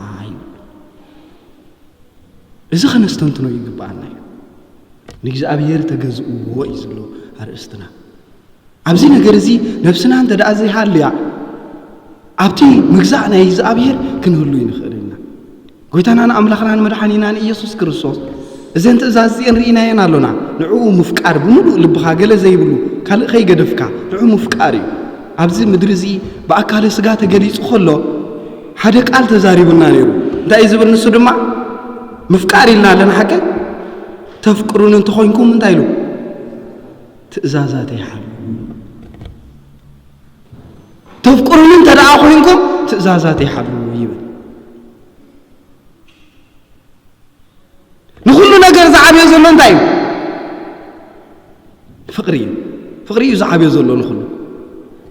እዚ ኸነስተንት ነው ይግባና እግዚአብሔር ተገዝኡ ይዝሎ አርእስትና አብዚ ነገር እዚ ነፍስና እንተ ዳዚ ሃልያ አብቲ ምግዛእ ናይ እግዚአብሔር ክንህሉ ይንኽእልና ጎይታናን አምላኽናን መድኃኒናን ኢየሱስ ክርስቶስ إذا أنت زازين رينا ينالونا نعو مفكار بملو لبخا قال زي بلو قال خي قدفكا نعو مفكاري أبزي مدرزي بأكال سقاطة قليس خلو حدا قال تزاري بالنانيرو دا إذا برنسو دماء مفكاري لنا لنا حكا تفكرون انتو خوينكم من دايلو تأزازاتي حال تفكرون انت دعا خوينكم تأزازاتي حال يبن نقول نجار زعابي زلون دايم فقري زعابي زلون نقول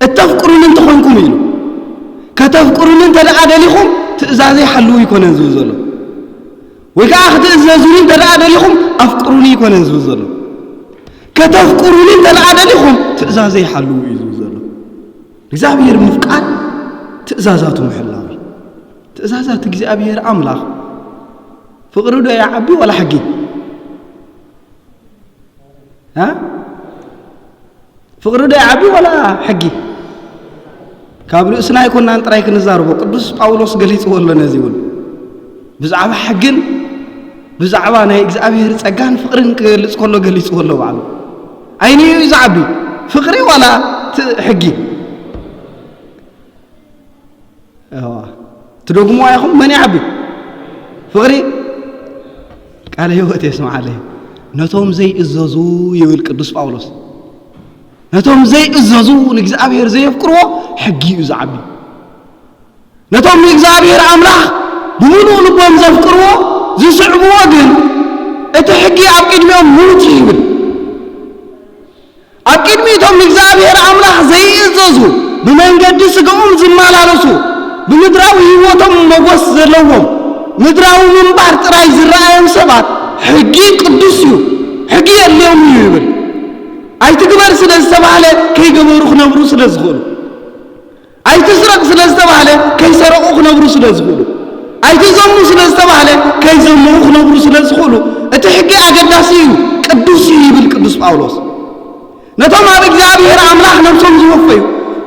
التفكرون انت خوينكم يلو كتفكرون انت لعدلكم تأزازي حلو يكون نزوزلو وكأخ تأزازون انت لعدلكم أفكروني يكون نزوزلو كتفكرون انت لعدلكم تأزازي حلو يزوزلو እግዚአብሔር مفقار تأزازاته محلاوي تأزازات እግዚአብሔር أملاك فقروا ده يا عبي ولا حقي ها فقروا ده يا عبي ولا حقي كابلو اسنا يكون انت رايك نزاربو قدوس باولوس غليص ولا نزيول بزعبه حقن بزعبه ناي እግዚአብሔር ጸጋን ፍቅርን ክልጽ ኮሎ ገሊጽ ወሎ ባሉ አይኒ ይዛعبي ፍቅሪ ወላ حقي تدغمو አይኹም ማን ያعبي فقري قال هيوت يسمع عليه نتوم زي الزازو يقول قدوس باولوس نتوم زي الزازو እግዚአብሔር زي يفكروا حقي يزعبي نتوم እግዚአብሔር አምላክ بمنو لبهم زفكروا زسعبوا ግን እቲ حقي አብቅድሚው ሙት ይብል አብቅድሚቶም እግዚአብሔር አምላክ زي الزازو بمنገድ ስጋውም ዝማላለሱ بمدراو ህይወቶም መጎስ ዘለዎም مدراو منبار تراي زرعهم سبات حقي قدسيو حقي اليوم يبل اي تقبر سلازتباله كي قبروخ نبرو سلازغولو اي تسرق سلازتباله كي سرقوخ نبرو سلازغولو اي تزمو سلازتباله كي زموخ نبرو سلازغولو ات حقي اقداسيو قدسيو يبل قدس باولوس نتوما بእግዚአብሔር አምላክ ነፍሶም ዝወፈዩ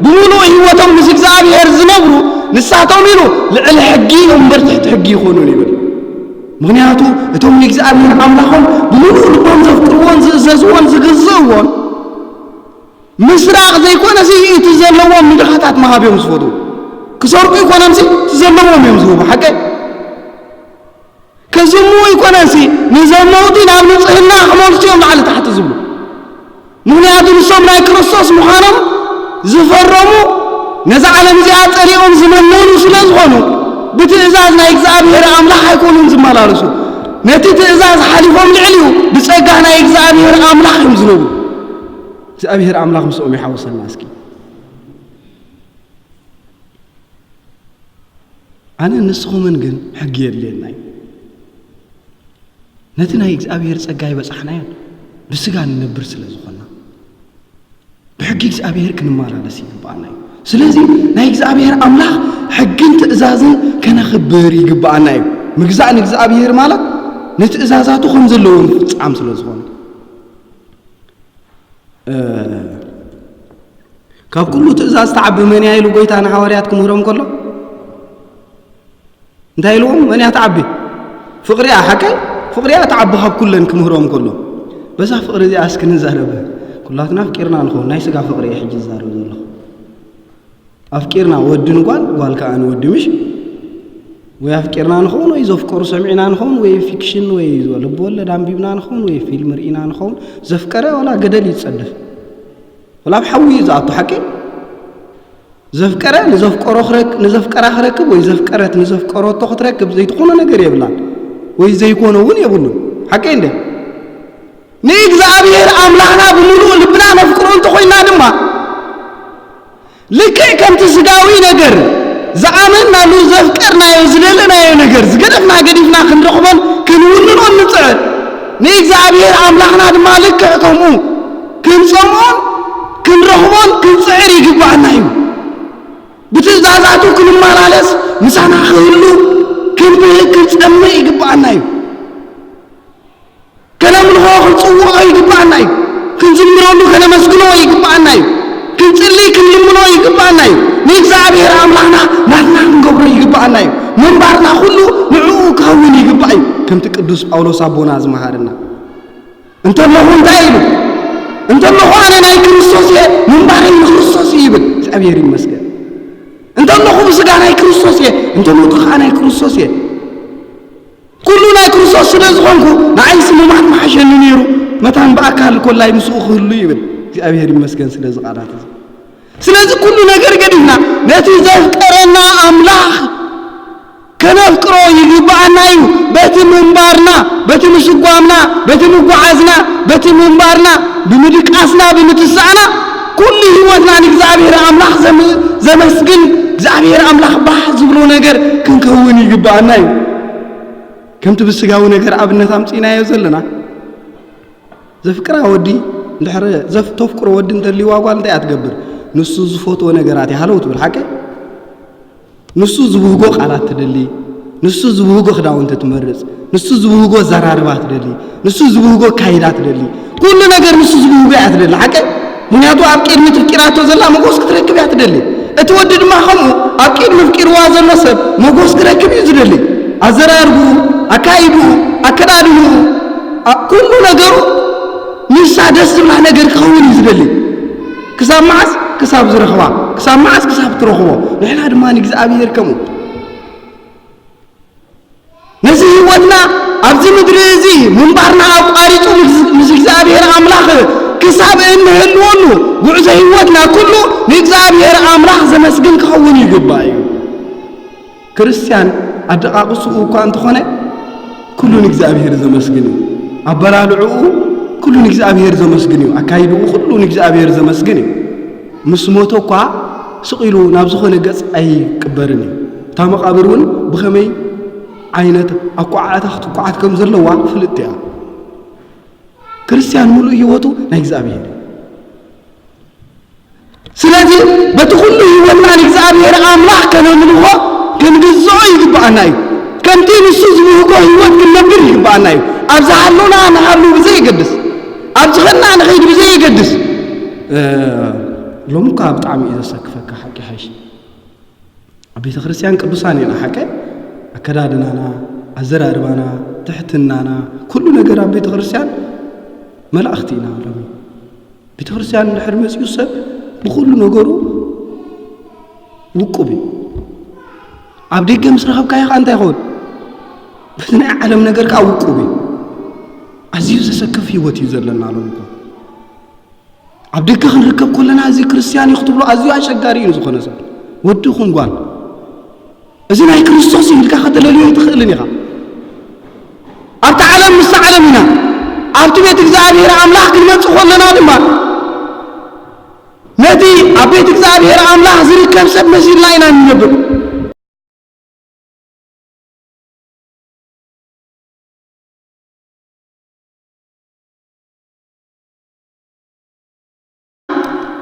بمولو هيوتهم بس እግዚአብሔር ዝነብሩ ንሳቶም ኢሉ ልዕል ሕጊ እምበር ትሕቲ ሕጊ ይኾኑን ይብል ምክንያቱ እቶም ንእግዚአብሔር አምላኾም ብሙሉእ ልቦም ዘፍቅርዎን ዝእዘዝዎን ዝግዝእዎን ምስራቅ ዘይኮነሲ እቲ ዘለዎም ንድኻታት መሃብዮም ዝፈቱ ክሰርቁ ይኮነምሲ ዘለዎም እዮም ዝህቡ ሓቀይ ከዝሙ ይኮነሲ ንዘመውቲ ናብ ንጽህና ክመልስዮም ላዕሊ ታሕቲ ዝብሉ ምክንያቱ ንሶም ናይ ክርስቶስ ምዃኖም ዝፈረሙ ነዛ ዓለም እዚኣ ፀሪኦም ዝመነኑ ስለ ዝኾኑ ብትእዛዝ ናይ እግዚአብሔር አምላኽ ኣይኮኑን ዝመላለሱ ነቲ ትእዛዝ ሓሊፎም ልዕልዩ ብጸጋ ናይ እግዚአብሔር አምላኽ እዮም ዝነብሩ እግዚአብሔር አምላኽ ምስኦም ይሓወሰና እስኪ ኣነ ንስኹምን ግን ሕጊ የድልየና እዩ ነቲ ናይ እግዚአብሔር ጸጋ ይበጻሕናዮ ብስጋ ንነብር ስለ ዝኾና ብሕጊ እግዚአብሔር ክንመላለስ ይግባአና እዩ ስለዚ ናይ እግዚአብሔር አምላኽ ሕግን ትእዛዝን ከነኽብር ይግባአና እዩ ምግዛእ ንእግዚአብሔር ማለት ንትእዛዛቱ ከም ዘለዎም ፍጻም ስለ ዝኾነ ካብ ኩሉ ትእዛዝ ተዓቢ መን ኢሉ ጎይታ ንሐዋርያት ክምህሮም ከሎ እንታይ ኢልዎም መን ተዓቢ ፍቕሪያ ሓቀይ ፍቕሪያ ተዓቢ ካብ ኩለን ክምህሮም ከሎ በዛ ፍቕሪ እዚኣ እስኪ ንዛረብ ኩላትና ፍቂርና ንኾን ናይ ስጋ ፍቕሪ ሕጂ ዝዛረብ ዘለኹ ኣፍቂርና ወድን ጓል ከዓ ንወዲ ምሽ ወይ ኣፍቂርና ንኸውን ወይ ዘፍቀሩ ሰሚዕና ንኸውን ወይ ፊክሽን ወይ ልብወለድ አንቢብና ንኸውን ወይ ፊልም ርኢና ንኸውን ዘፍቀረ ወላ ገደል ይጸድፍ ወላ ብሓዊ ዝኣቱ ሓቂ ዘፍቀረ ንዘፍቀራ ክረክብ ወይ ዘፍቀረት ንዘፍቀረቶ ክትረክብ ዘይትኾነ ነገር የብላን ወይ ዘይኮነ እውን የብሉ ሓቂ እንደ ንእግዚአብሔር አምላኽና ብሙሉእ ልብና ነፍቅሮ እንተኾይና ድማ ልክዕ ከምቲ ስጋዊ ነገር ዝኣመናሉ ዘፍቀርናዮ ዝደለናዮ ነገር ዝገደፍና ገዲፍና ክንረኽቦን ክንውንኖን ንጽዕር ንእግዚአብሔር አምላኽና ድማ ልክዕ ከምኡ ክንጸምዖን ክንረኽቦን ክንጽዕር ይግባአና እዩ ብትእዛዛቱ ክንመላለስ ምሳና ክህሉ ክንጸምዕ ይግባአና እዩ ከነምልኾ ክንጽውዖ ይግባአና እዩ ክንዝምረሉ ከነመስግኖ ይግባአና እዩ ክንጽልይ ክንልምኖ ይግባአና እዩ ንእግዚአብሔር አምላኽና ናትና ክንገብሮ ይግባአና እዩ ምንባርና ኩሉ ንዕኡ ክኸውን ይግባእ እዩ ከምቲ ቅዱስ ጳውሎስ ኣቦና ዝመሃርና እንተለኹ እንታይ ኢሉ እንተለኹ ኣነ ናይ ክርስቶስ እየ ምንባረይ ንክርስቶስ ይብል እግዚአብሔር ይመስገን እንተለኹ ብስጋ ናይ ክርስቶስ እየ እንተሞቱ ከዓ ናይ ክርስቶስ እየ ኩሉ ናይ ክርስቶስ ስለ ዝኾንኩ ንዓይሲ ምማት መሓሸኒ ነይሩ መታን በኣካል ኮላይ ምስኡ ክህሉ ይብል እግዚአብሔር ይመስገን ስለ ዝቃላት እዚ ስለዚ ኩሉ ነገር ገዲፍና ነቲ ዘፍቀረና አምላኽ ከነፍቅሮ ይግባአና እዩ በቲ ምንባርና በቲ ምስጓምና በቲ ምጓዓዝና በቲ ምንባርና ብምድቃስና ብምትሳዕና ኩሉ ህይወትና ንእግዚአብሔር አምላኽ ዘመስግን እግዚአብሔር አምላኽ ባህ ዝብሎ ነገር ክንከውን ይግባአና እዩ ከምቲ ብስጋዊ ነገር ኣብነት ኣምፂናዮ ዘለና ዘፍቅራ ወዲ እንድሕር ተፍቅሮ ወዲ እንተልይዋ ጓል እንታይ ኣትገብር ንሱ ዝፈትዎ ነገራት ይሃለው ትብል ሓቂ ንሱ ዝብህጎ ቃላት ትደሊ ንሱ ዝብህጎ ክዳውንቲ ትመርጽ ንሱ ዝብህጎ ዘራርባ ትደሊ ንሱ ዝብህጎ ካይዳ ትደሊ ኩሉ ነገር ንሱ ዝብህጎ ትደሊ ሓቂ ምክንያቱ ኣብ ቅድሚ ትፍቂራቶ ዘላ መጎስ ክትረክብ እያ ትደሊ እቲ ወዲ ድማ ከምኡ ኣብ ቅድሚ ፍቂርዋ ዘሎ ሰብ መጎስ ክረክብ እዩ ዝደሊ ኣዘራርቡ ኣካይዱ ኣከዳድንኡ ኩሉ ነገሩ ንሳ ደስ ዝብላ ነገር ክኸውን እዩ ዝደሊ ክሳብ መዓስ ክሳብ ዝረኽባ ክሳብ መዓስ ክሳብ ትረኽቦ ንሕና ድማ ንእግዚአብሔር ከምኡ ነዚ ህይወትና ኣብዚ ምድሪ እዚ ምንባርና ኣቋሪፁ ምስ እግዚአብሔር አምላኽ ክሳብ እንህልወሉ ጉዕዞ ህይወትና ኩሉ ንእግዚአብሔር አምላኽ ዘመስግን ክኸውን ይግባእ እዩ ክርስቲያን ኣደቃቅስኡ እኳ እንተኾነ ኩሉ ንእግዚአብሔር ዘመስግን እዩ ኣበላልዑኡ ኩሉ ንእግዚአብሔር ዘመስግን እዩ ኣካይድኡ ኩሉ ንእግዚአብሔር ዘመስግን እዩ ምስ ሞቶ እኳ ስቂሉ ናብ ዝኾነ ገጽ ኣይቅበርን እዩ እታ መቃብር እውን ብኸመይ ዓይነት ኣቋዓታ ክትቋዓት ከም ዘለዋ ፍልጥ እያ ክርስቲያን ሙሉእ ህይወቱ ናይ እግዚአብሔር ስለዚ በቲ ኩሉ ህይወትና ንእግዚአብሔር አምላኽ ከነምልኾ ክንግዝኦ ይግባአና እዩ ከምቲ ንሱ ዝብህጎ ህይወት ክንነብር ይግባአና እዩ ኣብ ዝሃሉና ንሃሉ ብዘይ ይገድስ ኣብ ዝኸድና ንኸይድ ብዘይ ይገድስ ሎሚ እኳ ብጣዕሚ እዩ ዘሰክፈካ ሓቂ ሓይሽ أبي تخرسيان قدوساني حكى أكدادنا أزراربانا تحتنا كل نجار أبي تخرسيان ملا أختينا ربي بتخرسيان الحرمس يوسف بكل نجارو وقبي عبدي كم سرخب كاي خان تاخد بسنا عالم نجار كأوقبي عزيز سكف يوتي زلنا علىكم عبدي كخن ركب كلنا عزيز كريستيان يخطب له عزيز عشقارين زخنا صار ودخون قال إذن هاي كريستوس يلقى خد اللي يتخيلني خا أبت عالم مستعلمنا أبت بيت إخزابير أملاح كلمة تخلنا لما نتي أبيت إخزابير أملاح زري كم سب مسير لاينا نبض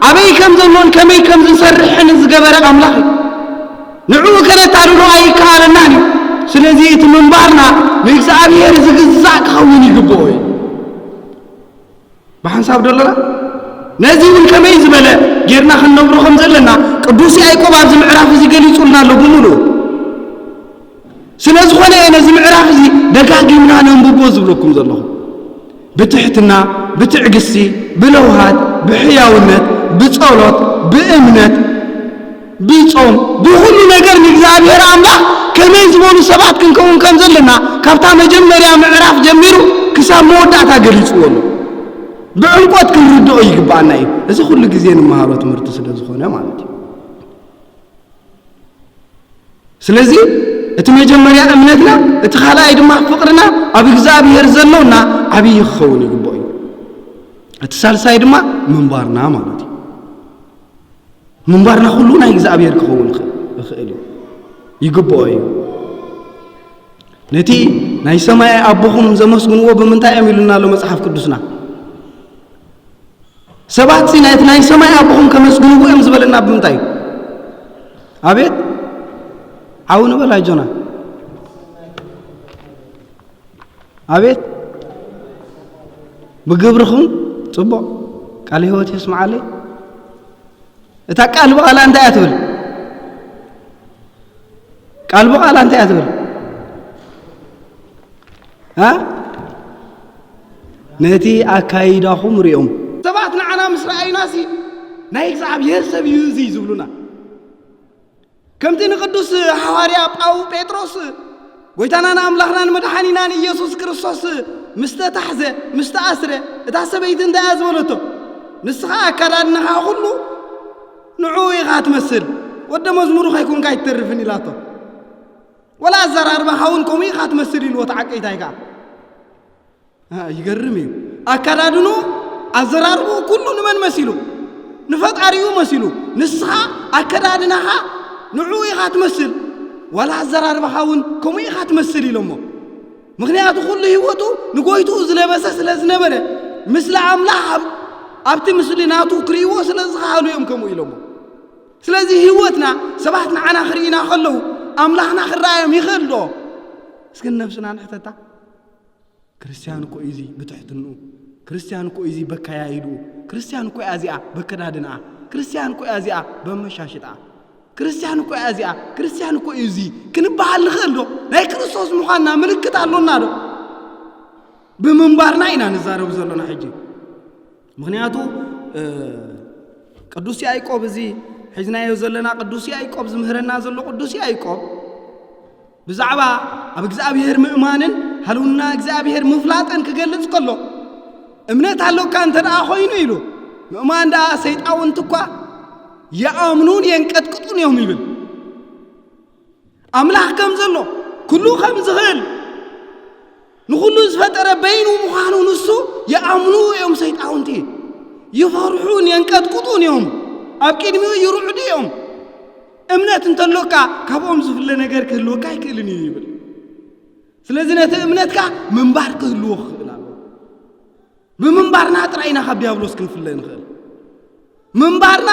أبي كم زلون كمي كم زنسرحن زقبر أملاح نعو كانت تعرضوا أي كان ناني سلزي تمنبارنا بإخزابير زقزاق خويني قبوي بحنساب دوللا نازيون كمي زبالة جيرنا خنبرو خمزلنا قدوسي أيكو بابز معراف زي قلي يصولنا له بمولو سلازخوانا نازي معراف زي دقاقي منا ننبوبوز بلوكم زلهم بتحتنا بتعقسي بلوهات بحياونات بصولات بأمنات بيصوم بكل ነገር እግዚአብሔር አምላክ ከመዝሙሩ ሰባት ክንከውን ከምዘለና ካብታ መጀመሪያ ምዕራፍ ጀምሩ ክሳብ መወዳታ ገልጽዎሉ በእንቆት ክንርዶ ይግባና እዚ ሁሉ ጊዜ ንማሃሮ ትምህርት ስለዝኾነ ማለት ነው ስለዚህ እቲ መጀመሪያ እምነትና እቲ ኻላይ ድማ ፍቅርና ኣብ እግዚአብሔር ዘለውና አብይ ይኸውን ይግባው እቲ ሳልሳይ ድማ መንባርና ማለት ነው منبارنا كلنا إخزابير كون خير يقبوا نتي ناي سماء أبوهم زمسكون وبمن تأملنا لو مسحف قدسنا سبعة سنين ناي سماء أبوهم كمسكون وهم زبلنا بمن تأي أبيت عون ولا جنا أبيت بقبرهم صبوا قال هو تسمع عليه قال بقى أنت أتبل قال بقى أنت أتبل ها نتي أكايدهم ريوم سبعتنا عنا مصر أي ناسي نايك صعب يسب يوزي زبلنا كم تنقدس حواريا أو بيتروس ويتانا أملاخنا المدحانينا يسوس كريستوس مستتحزة مستأسرة تحسبيتن ده أزملته نسخة كرانها كله نعوي غات مسل ودا مزمورو خيكون قاعد ترفني لاطو ولا زرار بحاون كومي غات مسل الوتعقيت هيكا يقرمي اكرادنو ازرار كله من مسيلو نفطاريو مسيلو نسخه اكرادنها نعوي غات مسل ولا زرار بحاون كومي غات مسل يلمو مغنياتو كله هيوتو نغويتو زلبس سلازنبره مثل املاح ابتي مسليناتو كريو سلازخالو يوم كمو يلمو سلازي هيوتنا سبحتنا عنا خرينا خلو أملاحنا خرايم يخلو سكن نفسنا نحتتا كريستيان كو إيزي بتحتنو كريستيان كو إيزي بكايا يدو كريستيان كو أزياء بكدادنا كريستيان كو أزياء بمشاشتا كريستيان كو أزياء كريستيان كو إيزي كنبحال خلو لا كريستوس مخانا ملكت علونا دو بمنبارنا إنا نزارب زلونا حجي مغنياتو قدوس يعقوب زي حزنا يوزلنا قدوس يعقوب زمهرنا زلو قدوس يعقوب بزعبا اب እግዚአብሔር ምእማንን هلونا እግዚአብሔር مفلاطن كገልጽ كله እምነት አለው ካንተ ዳ ሆይኑ ይሉ ምእማን ዳ ሰይጣውን ተኳ ያአምኑን የንቀጥቅጡን ነው ይብል አምላክ ከም ዘሎ ኩሉ ከም ዝኽል ንኹሉ ዝፈጠረ በይኑ ምዃኑ ንሱ ያአምኑ እዮም ሰይጣውንቲ يفرحون ينقطقطون يوم أبكيدميو يروعدي يوم እምነት እንተሎካ ካብኦም ዝፍለ ነገር ክህልወካ ይክእልን ይብል ስለዚህ ነቲ እምነትካ ምንባር ክህልዎ ይላል ብምንባርና ጥራይና ካብ ዲያብሎስ ክንፍለ ንኽእል ምንባርና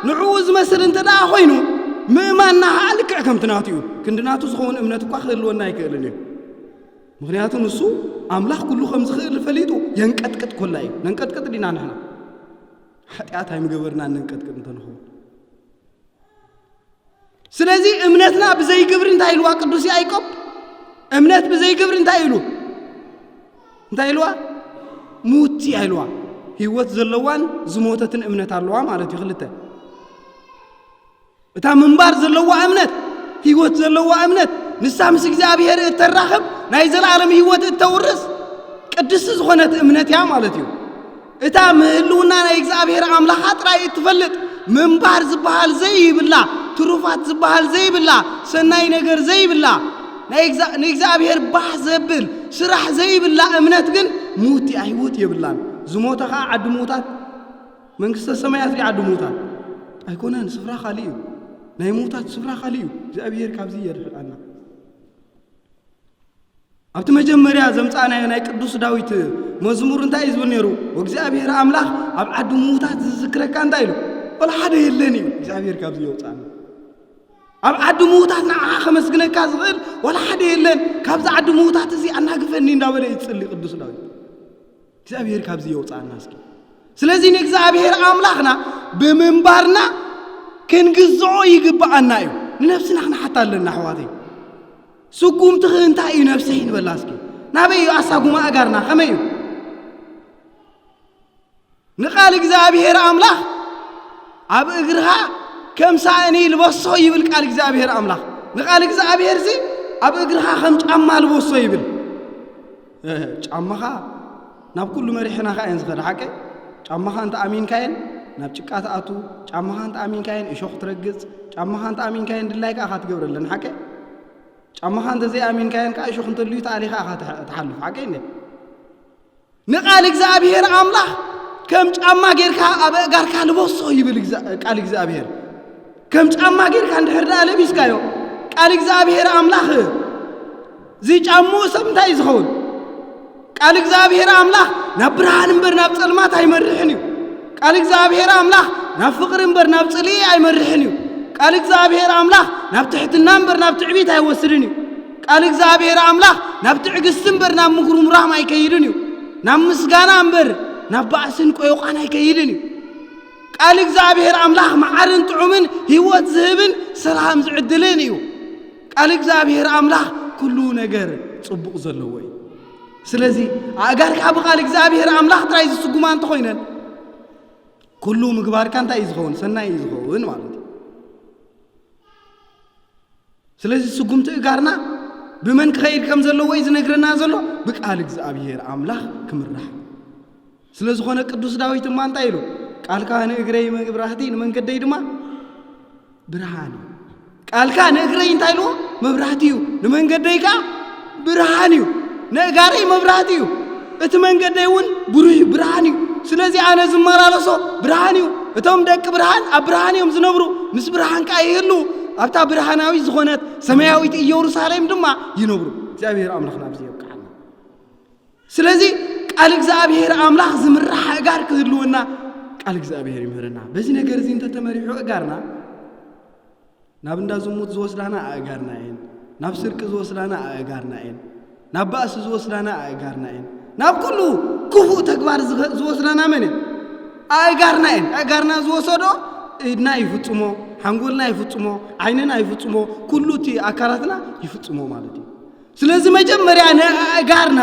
ንዕኡ ዝመስል እንተዳ ኮይኑ ምእማንና ልክዕ ከም ትናትዩ ክንድናቱ ዝኾነ እምነት እኳ ክህልወና ይክእልን እዩ ምክንያቱ ንሱ ኣምላኽ ኩሉ ከም ዝኽእል ፈሊጡ የንቀጥቅጥ ኮላ እዩ ነንቀጥቅጥ ዲና ንሕና ኃጢአት አይምገበርና ነንቀጥቅጥ እንተንሆ ስለዚህ እምነትና ብዘይ ግብር እንታይ ኢልዋ ቅዱስ ያዕቆብ እምነት ብዘይ ግብር እንታይ ኢልዋ ሙት ኢልዋ ህይወት ዘለዋን ዝሞተትን እምነት ኣለዋ ማለት ይኽልተ እታ ምንባር ዘለዋ እምነት ህይወት ዘለዋ እምነት ንሳ ምስ እግዚአብሔር እተራኸብ ናይ ዘላለም ህይወት እተውርስ ቅድስ ዝኾነት እምነት ያ ማለት እዩ እታ ምህልውና ናይ እግዚአብሔር አምላኽ ጥራይ እትፈልጥ ምንባር ዝበሃል ዘይብላ ትሩፋት ዝበሃል ዘይብላ ሰናይ ነገር ዘይብላ ናይ እግዚአብሔር ባህ ዘብል ስራሕ ዘይብላ እምነት ግን ሙት ህይወት ይብላን ዝሞተኻ ዓዲ ሞታት መንግስተ ሰማያት ዓዲ ሞታት ኣይኮነን ስፍራ ኻሊዩ ናይ ሞታት ስፍራ ኻሊዩ እግዚአብሔር ካብዚ ይርሕቃና ኣብቲ መጀመርያ ዘምጻናዮ ናይ ቅዱስ ዳዊት መዝሙር እንታይ ዝብል ነይሩ ወእግዚአብሔር አምላኽ ኣብ ዓዲ ሞታት ዝዝክረካ እንታይ ኢሉ ወላ ሓደ የለን እዩ እግዚአብሔር ካብዚ ይወጻና ኣብ ዓዲ ሞታት ንዓኻ ከመስግነካ ዝኽእል ወላ ሓደ የለን ካብዚ ዓዲ ሞታት እዚ ኣናግፈኒ እንዳበለ ይጽሊ ቅዱስ ዳዊት እግዚአብሔር ካብዚ ይወጻና እስኪ ስለዚህ ንእግዚአብሔር አምላኽና ብምንባርና ክንግዝዖ ይግባአና እዩ ንነፍስና ክንሓታ ኣለና ኣሕዋተይ ስጉምቲ እንታይ እዩ ነፍሰይ ንበላ እስኪ ናበይ እዩ ኣሳጉማ ኣጋርና ከመይ እዩ ንቃል እግዚአብሔር አምላኽ ኣብ እግርኻ ከም ሳእኒ ልበሶ ይብል ቃል እግዚአብሔር አምላኽ ንቃል እግዚአብሔር ዚ ኣብ እግርኻ ከም ጫማ ልበሶ ይብል ጫማኻ ናብ ኩሉ መሪሕና ካየን ዝኸደ ሓቀ ጫማኻ እንተ ኣሚንካየን ናብ ጭቃ ተኣቱ ጫማኻ እንተ ኣሚንካየን እሾኽ ትረግጽ ጫማኻ እንተ ኣሚንካየን ድላይካ ኣኻ ትገብረለን ሓቀ ጫማኻ እንተ ዘይ ኣሚንካየን ካ እሾኽ እንተልዩ ተኣሊኻ ኣኻ ተሓልፍ ሓቀ እንዴ ንቃል እግዚአብሔር አምላኽ ከም ጫማ ጌርካ ኣብ እጋርካ ልበሶ ይብል ቃል እግዚአብሔር ከም ጫማ ጌርካ እንድሕር ዳ ለቢስካዮ ቃል እግዚአብሔር አምላኽ ዚ ጫሙ ሰብ እንታይ ዝኸውን ቃል እግዚአብሔር አምላኽ ናብ ብርሃን እምበር ናብ ጸልማት ኣይመርሕን እዩ ቃል እግዚአብሔር አምላኽ ናብ ፍቅር እምበር ናብ ጽልኢ ኣይመርሕን እዩ ቃል እግዚአብሔር አምላኽ ናብ ትሕትና እምበር ናብ ትዕቢት ኣይወስድን እዩ ቃል እግዚአብሔር አምላኽ ናብ ትዕግስቲ እምበር ናብ ምጉርምራም ኣይከይድን እዩ ናብ ምስጋና እምበር ናብ ባእስን ቆይቋን ኣይከይድን እዩ ቃል እግዚአብሔር አምላኽ መዓርን ጥዑምን ህይወት ዝህብን ሰላም ዝዕድልን እዩ ቃል እግዚአብሔር አምላኽ ኩሉ ነገር ጽቡቕ ዘለዎ እዩ ስለዚህ ኣጋርካ ብቃል እግዚአብሔር አምላኽ ጥራይ ዝስጉማ እንተኾይነን ኩሉ ምግባርካ እንታይ እዩ ዝኸውን ሰናይ እዩ ዝኸውን ማለት እዩ ስለዚህ ስጉምቲ እጋርና ብመን ክኸይድ ከም ዘለዎ እዩ ዝነግረና ዘሎ ብቃል እግዚአብሔር አምላኽ ክምራሕ ስለ ዝኾነ ቅዱስ ዳዊት እማ እንታይ ኢሉ ቃልካ ንእግረይ መብራህቲ ንመንገደይ ድማ ብርሃን ቃልካ ንእግረይ እንታይ ኢልዎ መብራህቲ እዩ ንመንገደይካ ብርሃን እዩ ንእጋረይ መብራህቲ እዩ እቲ መንገደይ እውን ብሩህ ብርሃን እዩ ስለዚህ ኣነ ዝመላለሶ ብርሃን እዩ እቶም ደቂ ብርሃን ኣብ ብርሃን እዮም ዝነብሩ ምስ ብርሃንካ ይህሉ ኣብታ ብርሃናዊ ዝኾነት ሰማያዊት ኢየሩሳሌም ድማ ይነብሩ እግዚአብሔር አምላኽና ብዚ ይብቃዕና ስለዚህ ቃል እግዚአብሔር አምላኽ ዝምራሕ እጋር ክህልውና ቃል እግዚአብሔር ይምህረና በዚ ነገር እዚ እንተተመሪሑ እጋርና ናብ እንዳ ዝሙት ዝወስዳና እጋርና እየን ናብ ስርቂ ዝወስዳና እጋርና እየን ናብ ባእሲ ዝወስዳና እጋርና እየን ናብ ኩሉ ክፉእ ተግባር ዝወስዳና መን እጋርና እየን እጋርና ዝወሰዶ ኢድና ይፍጽሞ ሓንጎልና ይፍጽሞ ዓይንና ይፍጽሞ ኩሉ እቲ ኣካላትና ይፍጽሞ ማለት እዩ ስለዚህ መጀመርያ ንእጋርና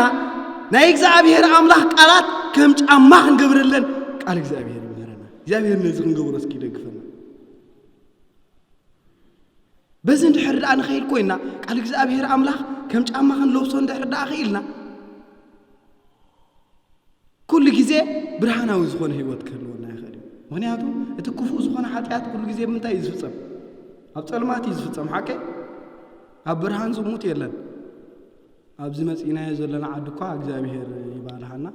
ናይ እግዚአብሔር አምላኽ ቃላት ከም ጫማ ክንገብረለን ቃል እግዚአብሔር ይምህረና እግዚአብሔር ነዚ ክንገብሮ እስኪ ይደግፈና በዚ እንድሕር ዳኣ ንኸይል ኮይና ቃል እግዚአብሔር አምላኽ ከም ጫማ ክንለብሶ እንድሕር ዳኣ ኽኢልና ኩሉ ግዜ ብርሃናዊ ዝኾነ ህይወት ክህልወና ይኽእል እዩ ምክንያቱ እቲ ክፉእ ዝኾነ ሓጢኣት ኩሉ ግዜ ብምንታይ እዩ ዝፍጸም ኣብ ጸልማት እዩ ዝፍጸም ሓቀ ኣብ ብርሃን ዝሙት የለን ኣብዚ መጺናዮ ዘለና ዓዲ እኳ እግዚአብሔር ይባልሃና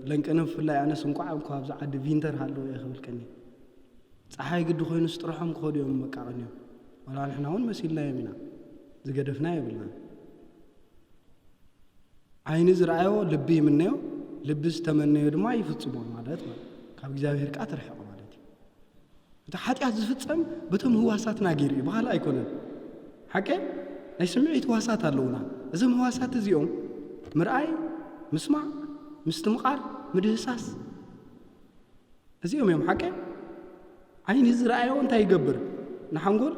ለንቀነ ብፍላይ ኣነ ስንቋዕ እንኳ ኣብዚ ዓዲ ቪንተር ሃለዎ ይኽብልከኒ ፀሓይ ግዲ ኮይኑ ስጥረሖም ክኸዱ እዮም መቃቐን እዮም ወላ ንሕና እውን መሲልናዮም ኢና ዝገደፍና የብልና ዓይኒ ዝረኣዮ ልቢ ይምነዮ ልቢ ዝተመነዮ ድማ ይፍጽሞ ማለት ካብ እግዚአብሔር ቃ ትርሕቕ ማለት እዩ እቲ ሓጢኣት ዝፍጸም በቶም ህዋሳትና ገይሩ እዩ ባህል ኣይኮነን ሓቀ ናይ ስምዒት ህዋሳት ኣለውና እዞም ህዋሳት እዚኦም ምርኣይ ምስማዕ ምስትምቓር ምድህሳስ እዚኦም እዮም ሓቀ عيني زرعيه وانت يقبر نحنقول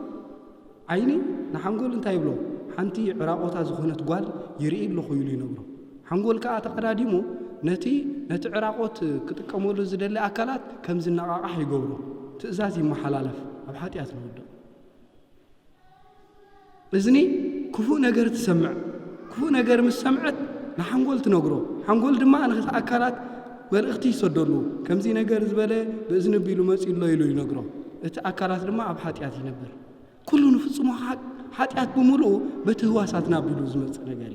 عيني نحنقول انت يبلو حنتي عراقوتا زخونت قال يرئي له خيلو ينبرو حنقول كا تقداديمو نتي عراقوت كتقمولو زدل اكلات كم زنقاقح يغبرو تئزازي محلالف اب حاتيات نودو اذني كفو ነገር تسمع كفو ነገር مسمعت نحنقول تنغرو حنقول دما انا اكلات መልእክቲ ይሰደሉ ከምዚ ነገር ዝበለ በእዝን ቢሉ መጽይሎ ይሉ ይነግሮ እቲ አካላት ድማ አብ ኃጢአት ይነበር ኩሉ ንፍጽሞ ኃጢአት በሙሉ በተህዋሳትና ቢሉ ዝመጽ ነገር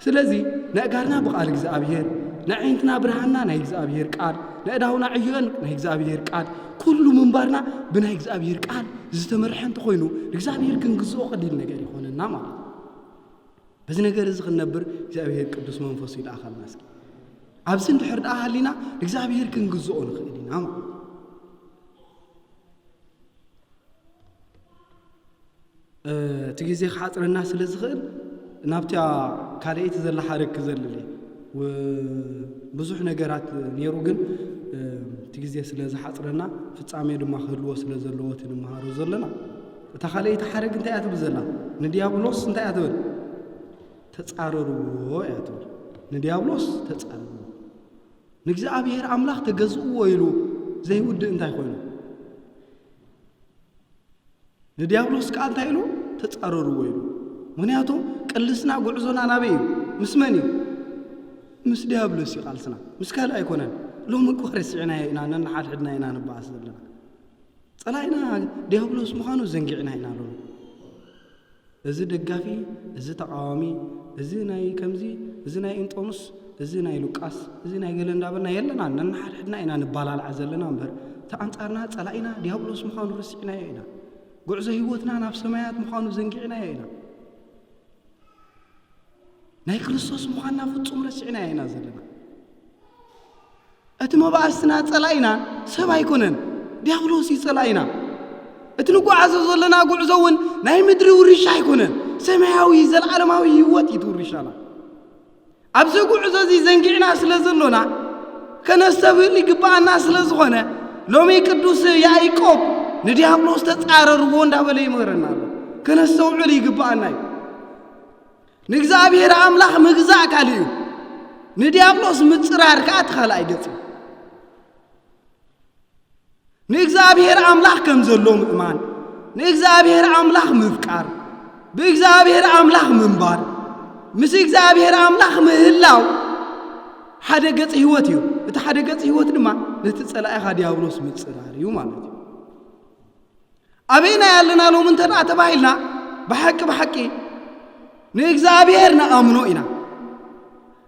ስለዚህ ነጋርና በቃል እግዚአብሔር ነዓይንትና ብርሃንና ናይ እግዚአብሔር ቃል ነዳውና ዕየን ናይ እግዚአብሔር ቃል ኩሉ መንባርና ብናይ እግዚአብሔር ቃል ዝተመርሐን ተኮይኑ እግዚአብሔር ክንግዞ ቀሊል ነገር ይሆንና ማለት በዚ ነገር እዚ ክንነብር እግዚአብሔር ቅዱስ መንፈስ ይላኻልና እስኪ አብስን ድሕርዳ ሃሊና እግዚአብሔር ክንግዞኦ ንኽእልና ትግዜ ሓጥረና ስለ ዝኽእል ናብታ ካልአይቲ ዘላ ሓረክ ዘለለ ወብዙሕ ነገራት ነይሩ ግን ትግዜ ስለ ዝሓጥረና ፍጻሜ ድማ ክህልዎ ስለ ዘለዎ ትንምሃሮ ዘለና እታ ካልአይቲ ሓረክ እንታይ እያ ትብል ዘላ ንዲያብሎስ እንታይ እያ ትብል ተጻረርዎ እያ ትብል ንዲያብሎስ ተጻረርዎ ንእግዚአብሔር አምላኽ ተገዝእዎ ኢሉ ዘይውድእ እንታይ ኮይኑ ንዲያብሎስ ቃል እንታይ ኢሉ ተጻረርዎ ኢሉ ምክንያቱም ቅልስና ጉዕዞና ናበይ ምስ መን እዩ ምስ ዲያብሎስ ይቃልስና ምስ ካልእ ኣይኮነን ሎሚ እኮ ረሲዕና ኢና ነንሓድሕድና ኢና ንበኣስ ዘለና ጸላኢና ዲያብሎስ ምዃኑ ዘንጊዕና ኢና ሎሚ እዚ ደጋፊ እዚ ተቃዋሚ እዚ ናይ ከምዚ እዚ ናይ እንጦንስ እዚ ናይ ሉቃስ እዚ ናይ ገለንዳበና የለና ነንሓድሕድና ኢና ንባላልዓ ዘለና እምበር ተአንጻርና ጸላኢና ዲያብሎስ ምዃኑ ረሲዕና ኢና ጉዕዞ ህይወትና ናብ ሰማያት ምዃኑ ዘንጊዕና ኢና ናይ ክርስቶስ ምዃንና ፍጹም ረሲዕና ኢና ዘለና እቲ መባእስትና ጸላኢና ሰብ ኣይኮነን ዲያብሎስ ይጸላኢና እቲ ንጓዓዞ ዘለና ጉዕዞ እውን ናይ ምድሪ ውርሻ ኣይኮነን ሰማያዊ ዘለዓለማዊ ህይወት ይትውርሻና ኣብዚ ጉዕዞ እዚ ዘንጊዕና ስለ ዘሎና ከነስተብል ይግባአና ስለ ዝኾነ ሎሚ ቅዱስ ያዕቆብ ንዲያብሎስ ተጻረርዎ እንዳበለ ይመረና ከነስተውዕል ይግባአና ንእግዚአብሔር አምላኽ ምግዛእ ካልዩ ንዲያብሎስ ምጽራር ካትኻል አይገጽ ንእግዚአብሔር አምላኽ ከም ዘሎ ምእማን ንእግዚአብሔር አምላኽ ምፍቃር በእግዚአብሔር አምላኽ ምንባር ምስ እግዚአብሔር አምላኽ ምህላው ሓደ ገጽ ህይወት እዩ እቲ ሓደ ገጽ ህይወት ድማ ነቲ ጸላኢኻ ዲያብሎስ ምጽራር እዩ ማለት እዩ አቤና ያለና ሎሚ እንተና ተባሂልና በሐቂ ንእግዚአብሔር ነአምኖ ኢና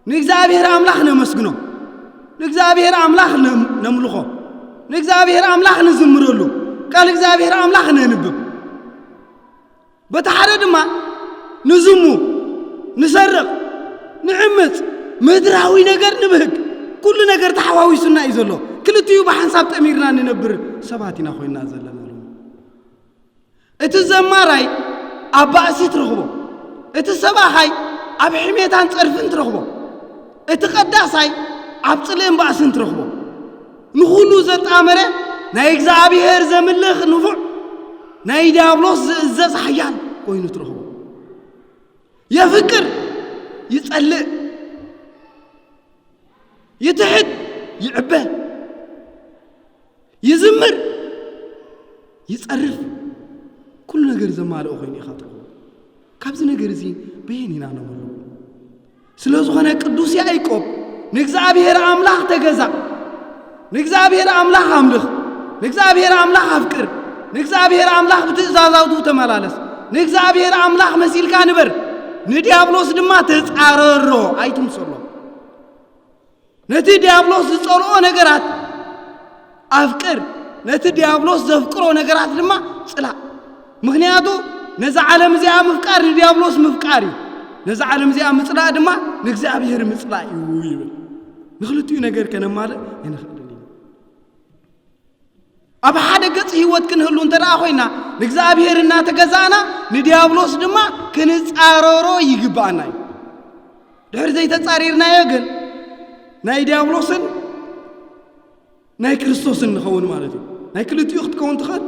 ንእግዚአብሔር አምላኽ ነመስግኖ ንእግዚአብሔር አምላኽ ነምልኾ ንእግዚአብሔር አምላኽ ንዝምረሉ ቃል እግዚአብሔር አምላኽ ነንብብ በተሐረ ድማ ንዝሙ ንሰርቕ ንዕምፅ ምድራዊ ነገር ንብህግ ኩሉ ነገር ተሓዋዊሱና እዩ ዘሎ ክልቲኡ ብሓንሳብ ጠሚርና ንነብር ሰባት ኢና ኮይና ዘለና እቲ ዘማራይ ኣብ ባእሲ ትረኽቦ እቲ ሰባኻይ ኣብ ሕሜታን ጸርፍን ትረኽቦ እቲ ቀዳሳይ ኣብ ጽልእን ባእስን ትረኽቦ ንኹሉ ዘጣመረ ናይ እግዚአብሔር ዘምልኽ ንፉዕ ናይ ዲያብሎስ ዝእዘዝ ሓያል ኮይኑ ትረኽቦ የፍቅር ይጸልእ ይትሕት ይዕበ ይዝምር ይጸርፍ ኩሉ ነገር ዘማልኦ ኮይኑ ኢኻ ትረኽቦ ካብዚ ነገር እዚ በየኒና ነብሉ ስለ ዝኾነ ቅዱስ ያዕቆብ ንእግዚአብሔር አምላኽ ተገዛእ ንእግዚአብሔር አምላኽ አምልኽ ንእግዚአብሔር አምላኽ አፍቅር ንእግዚአብሔር አምላኽ ብትእዛዛቱ ተመላለስ ንእግዚአብሔር አምላኽ መሲልካ ንበር ንዲያብሎስ ድማ ተጻረሮ ኣይትምሰሎ ነቲ ዲያብሎስ ዝጸልኦ ነገራት አፍቅር ነቲ ዲያብሎስ ዘፍቅሮ ነገራት ድማ ጽላእ ምክንያቱ ነዛ ዓለም እዚኣ ምፍቃር ንዲያብሎስ ምፍቃር እዩ ነዛ ዓለም እዚኣ ምጽላእ ድማ ንእግዚአብሔር ምጽላእ እዩ ይብል ንኽልቲኡ ነገር ከነማልእ ይንኽእል ኣብ ሓደ ገጽ ህይወት ክንህሉ እንተደኣ ኮይና ንእግዚአብሔር እናተገዛእና ንዲያብሎስ ድማ ክንጻረሮ ይግባአና እዩ ድሕሪ ዘይተጻሪርናዮ ግን ናይ ዲያብሎስን ናይ ክርስቶስን ንኸውን ማለት እዩ ናይ ክልቲኡ ክትከውን ትኽእል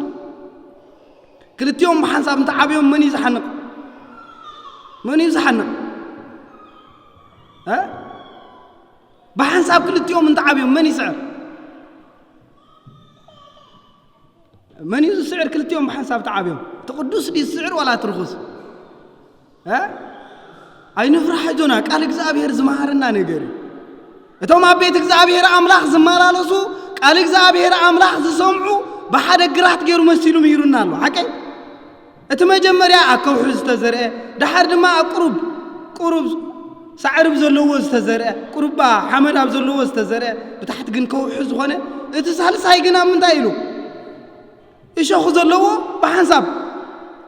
كلتيوم بحنساب انت عابيهم من يزحنق ها بحنساب كلتيوم انت عابيهم من يسعر من يسعر كلتيوم بحنساب تعابيهم تقدس دي السعر ولا ترخص ها أي نفرح جونا قال እግዚአብሔር ዝማሃርና ነገር እቶም አቤት እግዚአብሔር አምላክ ዝማላለሱ ቃል እግዚአብሔር አምላክ ዝሰምዑ በሓደ ግራት ገይሩ መስሉ ምይሩናሉ ሐቀ እቲ መጀመሪያ አከውሕ ዝተዘርአ ዳሕር ድማ ቁሩብ ሳዕርብ ዘለዎ ዝተዘርአ ቁሩባ ሓመድ ኣብ ዘለዎ ዝተዘርአ ብታሕት ግን ከውሕ ዝኾነ እቲ ሳልሳይ ግን ኣብ ምንታይ ኢሉ እሸኹ ዘለዎ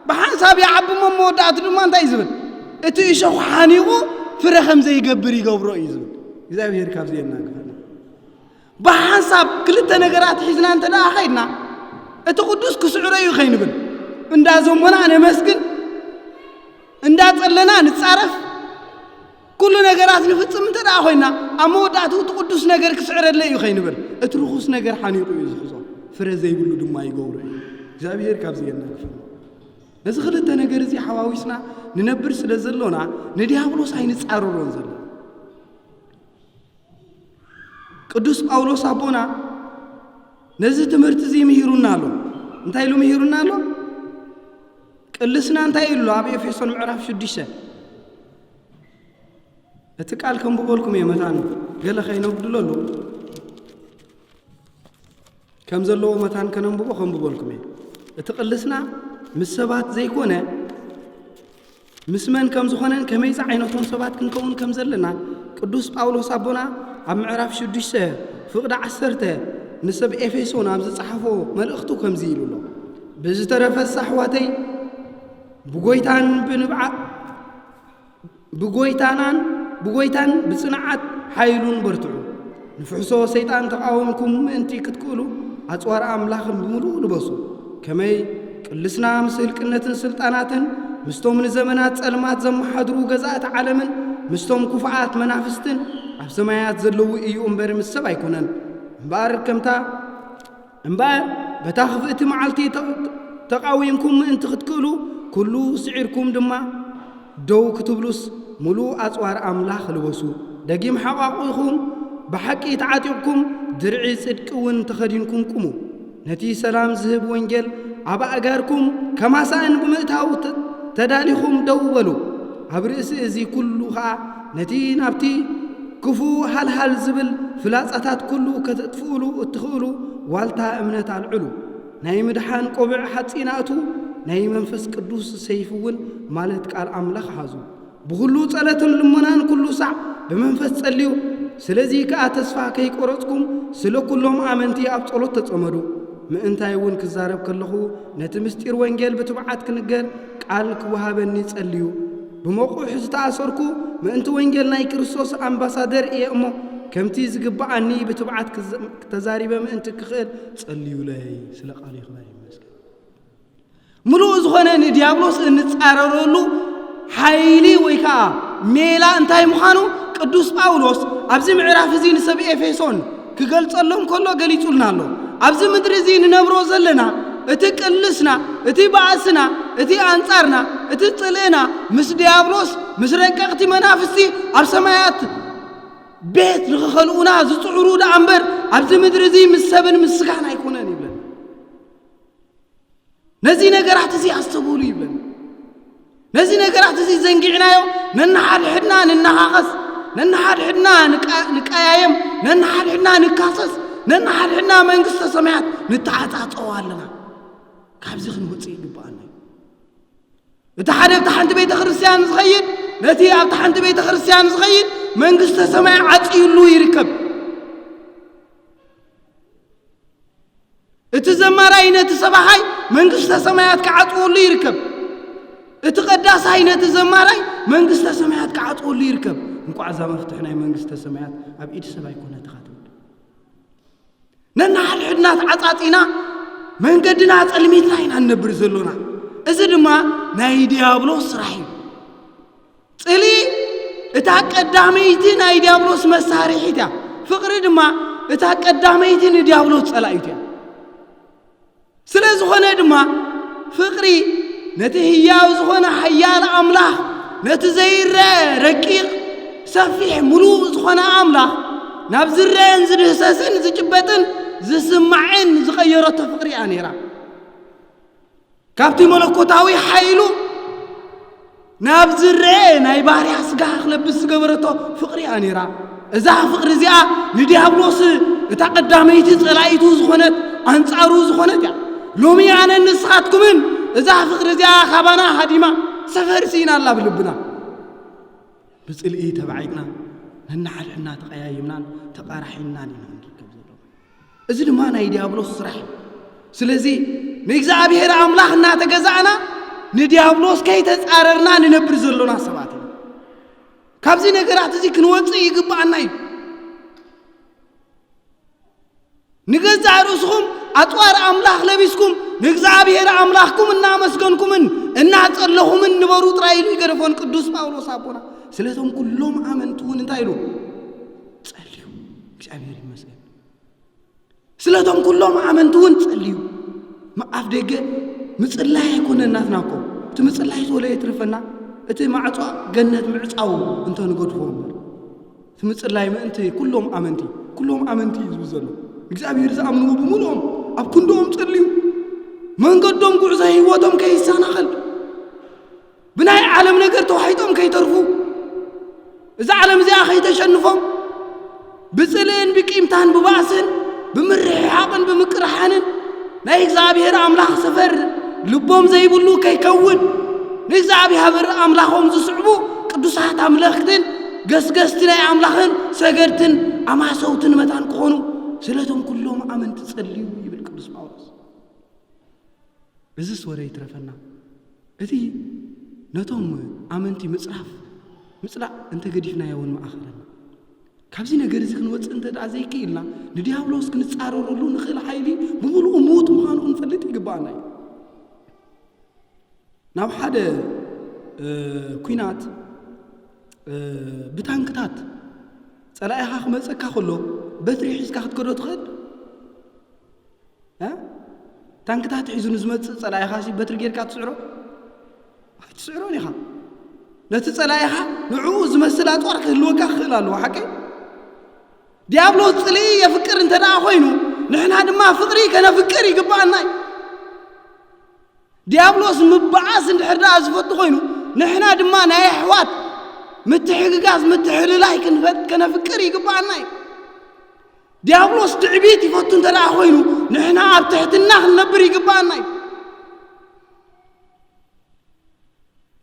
በሓንሳብ ይዓቢ መወዳእቱ ድማ እንታይ ዝብል እቲ እሸኹ ሓኒቑ ፍረ ከም ዘይገብር ይገብሮ እዩ ዝብል እግዚአብሔር ካብ ዘየና ግፈና በሓንሳብ ክልተ ነገራት ሒዝና እንተዳ ኸይድና እቲ ቅዱስ ክስዕሮ እዩ ኸይንብል እንዳዘሞና ነመስግን እንዳጸለና ንጻረፍ ኩሉ ነገራት ንፍጽም እንተዳ ኾይና ኣብ መወዳእቱ እቲ ቅዱስ ነገር ክስዕረለ እዩ ኸይንብል እቲ ርኹስ ነገር ሓኒቑ እዩ ዝሕዞ ፍረ ዘይብሉ ድማ ይገብሮ እዩ እግዚአብሔር ካብ ዘየና ግፈና ነዚ ክልተ ነገር እዚ ሓዋዊስና ንነብር ስለ ዘሎና ንዲያብሎስ ኣይንጻረሮን ዘሎ ቅዱስ ጳውሎስ አቦና ነዚ ትምህርት እዚ ምሂሩና ኣሎ እንታይ ኢሉ ምሂሩና ኣሎ ቅልስና እንታይ ኢሉ ኣብ ኤፌሶን ምዕራፍ 6 እቲ ቃል ከም ብበልኩም የመታን ገለ ኸይነብድለሉ ከም ዘለዎ መታን ከነንብቦ ከም ብበልኩም እቲ ቅልስና ምስ ሰባት ዘይኮነ مسمن كم زخنن كميز عينتهم سبات كنكون كم زلنا قدوس باولوس أبونا عم عرف شو ديشه فقد عسرته نسب إفسون عم زصحفو ملأختو كم زيلو له بزترف الصحواتي بقويتان بصناعات حيلون برتعو نفحصو سيطان تقاومكم انتي كتقولوا أصوار أملاخ بملو لبسو كمي قلسنا مسل كنتن سلطاناتن مستوم من زمانات ألمات زم حضروا جزاء عالمًا مستوم كفعات منافستن عبسمايات زلوا يوم برم السبع يكونن مبارك كمتا مبار بتاخذ اتمعلتي تقاويمكم انت تقولوا كلو سعركم دما دو كتبلوس ملو أصوار أملاخ لوسو دقيم حقاقكم بحكي تعاتيكم درعي صدقون تخدينكم كمو نتي سلام زهب وانجل عبا أجاركم كما سأن بمئتاو تداليهم دولوا عبرئس ازي كلها نتين ابتي كفو هل زبل فلاساتات كله كتطفولو اتخولو والتا امنت العلو ناي مدحان قبع حصيناتو ناي منفس قدوس سيفون مالت قال املاح حازو بكلو صلاتن لمنان كله ساعه بمنفس صليو سلازي كاتسفا كيقرصكم سلو كلهم امنتي اب صلوت تصمدو ምእንታይ ወን ክዛረብ ከለኹ ነቲ ምስጢር ወንጌል በትብዓት ክንገር ቃል ክወሃበኒ ጸልዩ ብመቁሕ ዝተኣሰርኩ ምእንቲ ወንጌል ናይ ክርስቶስ ኣምባሳደር እየ እሞ ከምቲ ዝግባኣኒ በትብዓት ተዛሪበ ምእንቲ ክኽእል ጸልዩለይ ስለ ቃል ይኽበር ይመስገን ሙሉእ ዝኾነ ንዲያብሎስ እንጻረረሉ ሓይሊ ወይ ከዓ ሜላ እንታይ ምዃኑ ቅዱስ ጳውሎስ ኣብዚ ምዕራፍ እዚ ንሰብ ኤፌሶን ክገልጸሎም ከሎ ገሊጹልና ኣሎ أبز مدرزين نبرو زلنا اتي قلسنا اتي باسنا اتي انصارنا اتي طلينا مس ديابلوس مس رققتي منافسي اب سمايات بيت نخلونا زصعرو دعنبر أبز مدرزي مسبن مسغانا يكونن يبلن نزي نغرات زي استبولو يبلن نزي نغرات زي زنقعنايو ننحد حدنا ننحاقس ننحد حدنا نقايم ننحد حدنا نكاسس ننحل حنا منقسط سمايات نتعاطاطوالنا كابزي خنوصي يغبانا تحنت بيت ክርስቲያን ዝኸይድ ነቲ ኣብ ተሓንቲ ቤተ ክርስቲያን ዝኸይድ መንግስተ ሰማይ ዓጽይሉ ይርከብ እቲ ዘማራይ ነቲ ሰባሃይ መንግስተ ሰማያት ከዓጽውሉ ይርከብ እቲ ቀዳሳይ ነቲ ዘማራይ መንግስተ ሰማያት ከዓጽውሉ ይርከብ እንቋዛ መፍትሕ ናይ መንግስተ ሰማያት ኣብ ኢድ ሰባይ ኮነ ተኻተ ننحل حدنا عطاطينا من قدنا صلميتنا إنا ننبر زلونا إذا دما ناي ديابلوس راحي صلي اتا قداميتي ناي ديابلوس مساريحيتا فقر دما اتا قداميتي ناي ديابلوس صلايتا سلاز خونا دما فقري نتهياو زخونا حيال أملاح نتزير رقيق سفيح ملوء زخونا أملاح نابزرين زرهسسن زجبتن زسمعين زغيرت فقري أنيرا كابتي ملكوتاوي حيلو نابزرين أي باري أسقاخ لبس قبرتو فقري أنيرا إذا فقر زيا نديابلوس تقداميتي صلايتو زخونت أنصارو زخونت يا لومي أنا نسخاتكمن إذا فقر زيا خبانا هديما سفر سينا الله بلبنا بس الإيه تبعينا ننحل حنا تقيايمنا تقارحينا لنا إذن ما نيديابلوس صراح سلازي نيكزابير أملاحنا تجزعنا نديابلوس كي تسعررنا ننبرز لنا سباتنا كابزي نقرأت زي كنوصي يقبعنا نجزع رسخم أطوار أملاح لبسكم نجزابير أملاحكم إننا مسكنكم إننا تصلهم النبرو ترايلو يقرفون قدوس باولو سابونا سلازهم كلهم آمنتون انتايلو تصليو كسابير المسكن سلازهم كلهم آمنتون تصليو ما أفدق مصلاح يكون الناس ناكو تمصلاح ولا يترفنا أنت ما عطوا جنة معطاو أنت نقدفهم تمصلاح ما أنت كلهم آمنتي يزبزلوا እግዚአብሔር ዘአምኑ በሙሉም አብኩንዶም ጸልዩ መንገዶም ጉዕዛ ህይወቶም ከይሳናኸል ብናይ ዓለም ነገር ተዋሂጦም ከይተርፉ እዛ ዓለም እዚኣ ከይተሸንፎም ብጽልን ብቂምታን ብባስን ብምርሕሓቅን ብምቅርሓንን ናይ እግዚአብሔር አምላኽ ሰፈር ልቦም ዘይብሉ ከይከውን ንእግዚአብሔር አምላኾም ዝስዕቡ ቅዱሳት አምለኽትን ገስገስቲ ናይ አምላኽን ሰገድትን አማሰውትን መታን ክኾኑ سلتهم كلهم آمن تصليوا يبل قدوس باولوس بزس ورا يترفنا እቲ ነቶም آمنتي مصلاح انت قديفنا يون ما اخرنا ካብዚ ነገር እዚ ክንወጽእ እንተ ዳ ዘይክኢልና ንዲያብሎስ ክንጻረረሉ ንኽእል ሓይሊ ብሙሉእ ሞት ምዃኑ ክንፈልጥ ይግባአና ናብ ሓደ ኩናት ብታንክታት ጸላኢኻ ክመጸካ ከሎ بتري حيسك هتكرر تخد ها تانكتات حيزون زمت صلاة خاسي بتري غير كاتسعرو هتسعرو ليها لا تصلايها نعوز مسلات ورك لوكا خلالو حكي ديابلو تصلي يفكر انت دا خوينو نحن هذا ما فقري كان فكر يقبعنا ديابلوس مبعاس ندحر دا زفت خوينو نحن هذا ما ناي حوات متحققاس متحللاي كان فكر يقبعنا ديابلوس تعبيت يفوتون ترى خوينو نحنا تحتنا نبر يقبعنا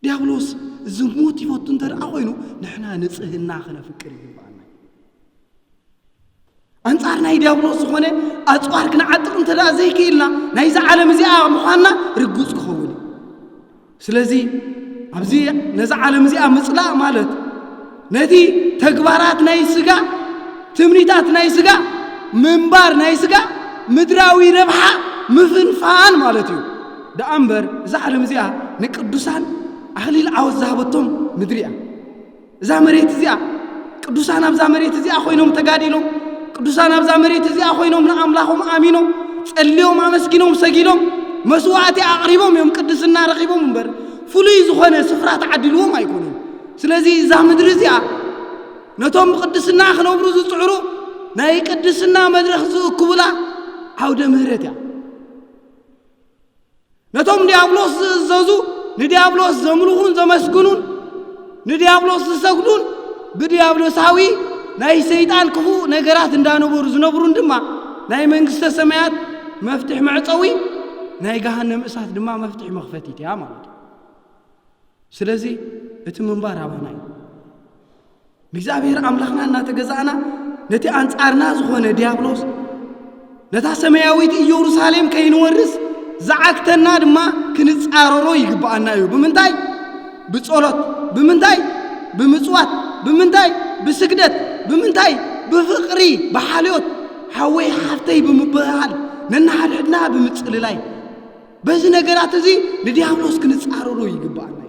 ديابلوس زموت يفوتون ترى خوينو نحنا نصهنا خنا فكر يقبعنا انصارنا ديابلوس خونه اصوار كنا عطق انت لا زي كيلنا نايز عالم زي مخانا رغوص كخوني سلازي ابزي نزع عالم زي مصلا مالت نتي تغبارات ناي سغا تمنيتات نايسغا منبار نايسغا مدراوي ربحا مفنفان مالتيو دا امبر زعلم زيا نقدوسان اخليل عاوز ذهبتهم مدريا زا مريت زيا قدوسان ابزا مريت زيا خوينهم تغاديلهم قدوسان ابزا مريت زيا خوينهم املاحهم امينهم صليهم امسكينهم سغيلهم مسواعتي اقربهم يوم قدسنا رقيبهم منبر فلي زخونه سفرات عدلهم ايكونوا سلازي زا مدر زيا نتوم قدسنا خنبرو زصعرو ناي قدسنا مدرخ زكبلا عود مهرتيا نتوم ديابلوس ززو نديابلوس زملوون زمسكنون نديابلوس زسغدون بديابلوساوي ناي شيطان كفو نغرات اندانبرو زنبرون دما ناي منግስተ ሰማያት مفتاح معصوي ناي جهنم اسات دما مفتاح مخفتيتيا ማለት ስለዚህ እቲ መንባር አባናይ بيزابير أملاخنا ناتجزانا نتي أنصارنا زخونة ديابلوس نتا سماويت يروساليم كي نورس زعقتنا دما كنصاررو يغبانا يو بمنتاي بصلوت بمنتاي بمصوات بمنتاي بسجدت بمنتاي بفقري بحاليوت حوي حفتي بمبهال ننحل حدنا بمصللاي بزي نغرات زي لديابلوس كنصاررو يغبانا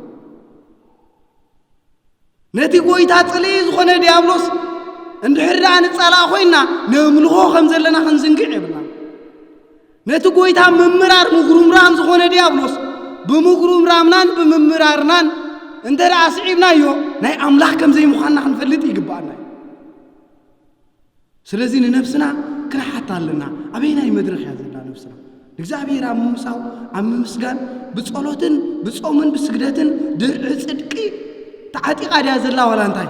نتي قويتا تصلي زخونه ديابلوس اندحرا نصلا خوينا نملخو خمزلنا خنزنقع يبنا نتي قويتا ممرار مغرمرام زخونه ديابلوس بمغروم رامنان بممرارنان انت راسعيبنا يو ناي املاح كم زي مخنا خنفلط يغبانا سلازي نفسنا كنا حتى لنا ابينا يمدرخ يازنا نفسنا እግዚአብሔር አምምሳው አምምስጋን በጸሎትን በጾምን በስግደትን ጽድቂ ተዓጢቃ ያዘላ ወላንታይ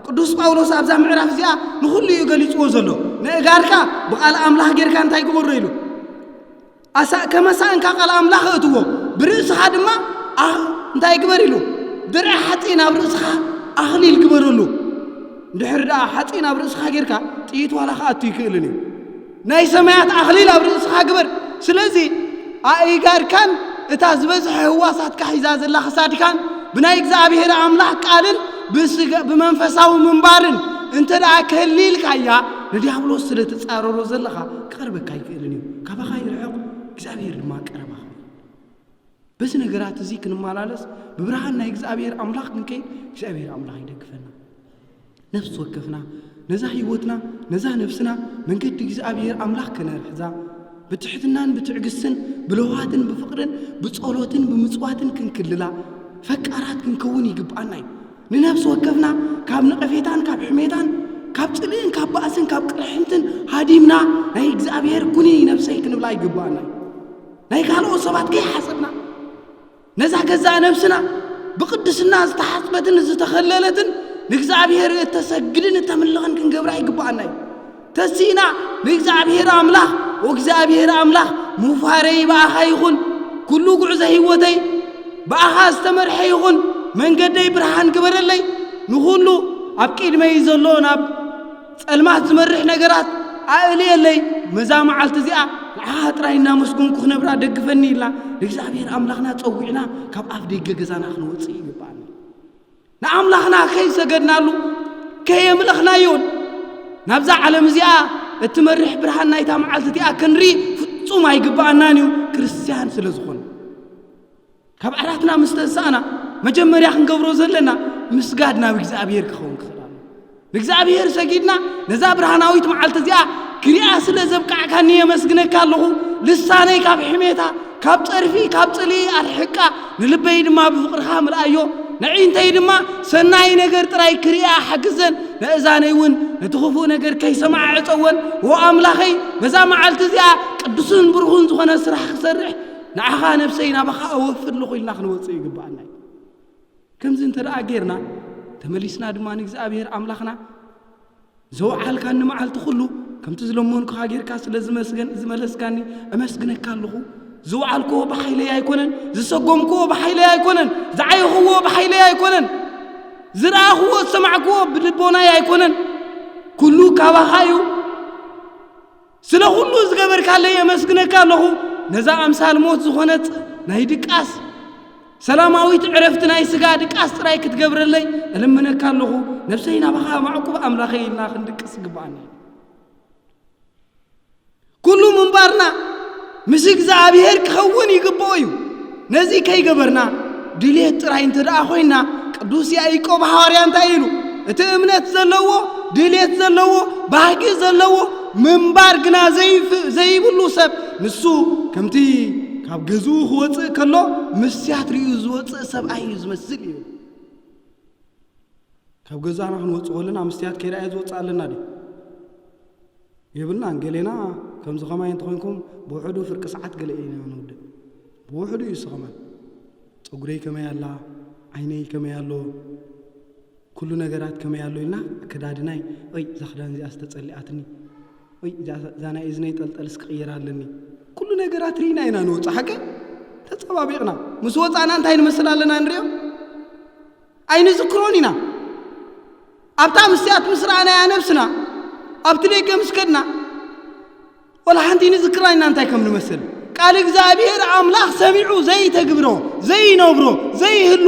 ቅዱስ ጳውሎስ አብዛ ምዕራፍ እዚያ ለሁሉ ይገልጽዎ ዘሎ ነገርካ በቃል አምላክ ጌርካ እንታይ ግበሮ ይሉ አሳ ከመሳንካ ቃል አምላክ እትዎ ብርእስኻ ድማ እንታይ ግበር ይሉ ድርዕ ሓጢና ብርእስኻ አኽሊል ግበረሉ ድሕርዳ ሓጢና ብርእስኻ ጌርካ ጥይት ዋላ ካቱ ይክእልኒ ናይ ሰማያት አኽሊል ብርእስኻ ግበር ስለዚህ አይጋር ካን እታዝበዝ ህዋሳት ካሂዛ ዘላ خሳድካን ብናይ እግዚአብሔር አምላክ ቃልን በመንፈሳው መንባርን እንተዳ ከሊል ካያ ለዲያብሎስ ስለተጻረሮ ዘለኻ ቀርበካ ይክልኒ ካባኻ ይርሕቅ እግዚአብሔር ድማ ቀረባ በዚህ ነገራት እዚ ክንማላለስ በብርሃን ናይ እግዚአብሔር አምላክ ንከ እግዚአብሔር አምላክ ይደግፈና ነፍስ ወከፍና ነዛ ህይወትና ነዛ ነፍስና መንገድ እግዚአብሔር አምላክ ከነርሕዛ بتحتنان بتعجسن بلوهاتن بفقرن بتصولوتن بمصواتن كنكللا فكارات كنكون يجبأناي لنفس وكفنا كاب نقفيتان كاب حميتان كاب تلين كاب بأسن كاب قرحنتن هاديمنا ناي እግዚአብሔር كوني نفسي كنبلا يجبأناي ناي قالوا سبات كي حسبنا نزا كذا نفسنا بقدسنا استحسبتن استخللتن لእግዚአብሔር ተሰግድን ተመለኸን كنجبرا يجبأناي تسينا لእግዚአብሔር አምላክ وእግዚአብሔር አምላክ ሙፋረይ ባኻ ይኹን ኩሉ ጉዕዘ ህይወተይ ባኻ ዝተመርሐ ይኹን መንገደይ ብርሃን ግበረለይ ንኹሉ ኣብ ቅድመይ ዘሎ ናብ ጸልማት ዝመርሕ ነገራት ኣእልየለይ መዛ መዓልቲ እዚኣ ጥራይና መስጉን ክነብራ ደግፈኒ ኢላ እግዚአብሔር አምላክና ጸውዕና ካብ ኣፍ ደገ ገዛና ክንወጽእ ይግባአና ንኣምላክና ከይሰገድናሉ ከየምልኽናዮን ናብዛ ዓለም እዚኣ እትመርሕ ብርሃን ናይታ መዓልቲ ኣከንሪ ፍጹም አይግባአናኒው ክርስቲያን ስለዝኾነ ካብ ዓራትና ምስተሳና መጀመርያ ክንገብሮ ዘለና ምስጋድና እግዚአብሔር ክኸውን ክኽላል እግዚአብሔር ሰጊድና ነዛ ብርሃናዊት መዓልቲ እዚኣ ክሪኣ ስለ ዘብቃዕካኒ የመስግነካ ኣለኹ ልሳነይ ካብ ሕሜታ ካብ ጸርፊ ካብ ጽሊ ኣልሕቃ ንልበይ ድማ ብፍቅርኻ ምልኣዮ نعينتي دما سناي نجر تراي كريا حجزن نأذانيون نتخفو نجر كي سمع عطون وأملاخي بزا معلت زيا قدسون برهون زخنا سرح سرح نعها نفسينا بخا أوفر له خيلنا خنوصي جبعنا كم زين ترى أجرنا تمليسنا دما نجزابير أملاخنا زوعل كان معلت خلو كم تزلمون كهاجر كاس لازم زملسكاني أمسكنك كله زوعلكو بحيلي يكونن زسقومكو بحيلي يكونن زعيهو بحيلي يكونن زراهو سمعكو بلبونا يكونن كلو كابخايو سلا كلو زغبر كاله يمسكنك الله نزا امثال موت زخونت ناي دقاس سلاماويت عرفت ناي سغا دقاس تراي كتغبرلي المنك الله نفسينا بخا معكو املاخينا خندقس غباني كلو منبارنا مش እግዚአብሔር ክኸውን ይግባው ነዚ ከይገበርና ድሌት ጥራይ እንተዳ ኾይና ቅዱስ ያዕቆብ ሐዋርያ እንታይ ኢሉ እቲ እምነት ዘለዎ ድሌት ዘለዎ ባህጊ ዘለዎ ምንባር ግና ዘይብሉ ሰብ ንሱ ከምቲ ካብ ገዙ ክወፅእ ከሎ ምስያት ርዩ ዝወፅእ ሰብ ኣይ ዝመስል እዩ ካብ ገዛና ክንወፅእ ከለና ምስያት ከይራይ ዝወፅእ ኣለና ዲ يبلنا انجلينا كم زغما ينتخونكم بوحدو فرق ساعات قلقينا نود بوحدو يسغما صغري كما يالا عيني كما يالو كل نغرات كما يالو لنا كدادناي وي زخدان زي استتصلياتني وي زانا اذني طلطلس قيرالني كل نغرات رينا ينا نوص حقه تصبابيقنا مسوصانا انت عين مسلالنا نريو عين ذكرونينا ابتا مسيات مسرانا يا نفسنا أبتلي كم سكرنا ولا حنتيني ذكرنا أنت كم نمثل قال እግዚአብሔር አምላክ ሰሚዑ ዘይ ተግብሮ ዘይ ነብሮ ዘይ ህሎ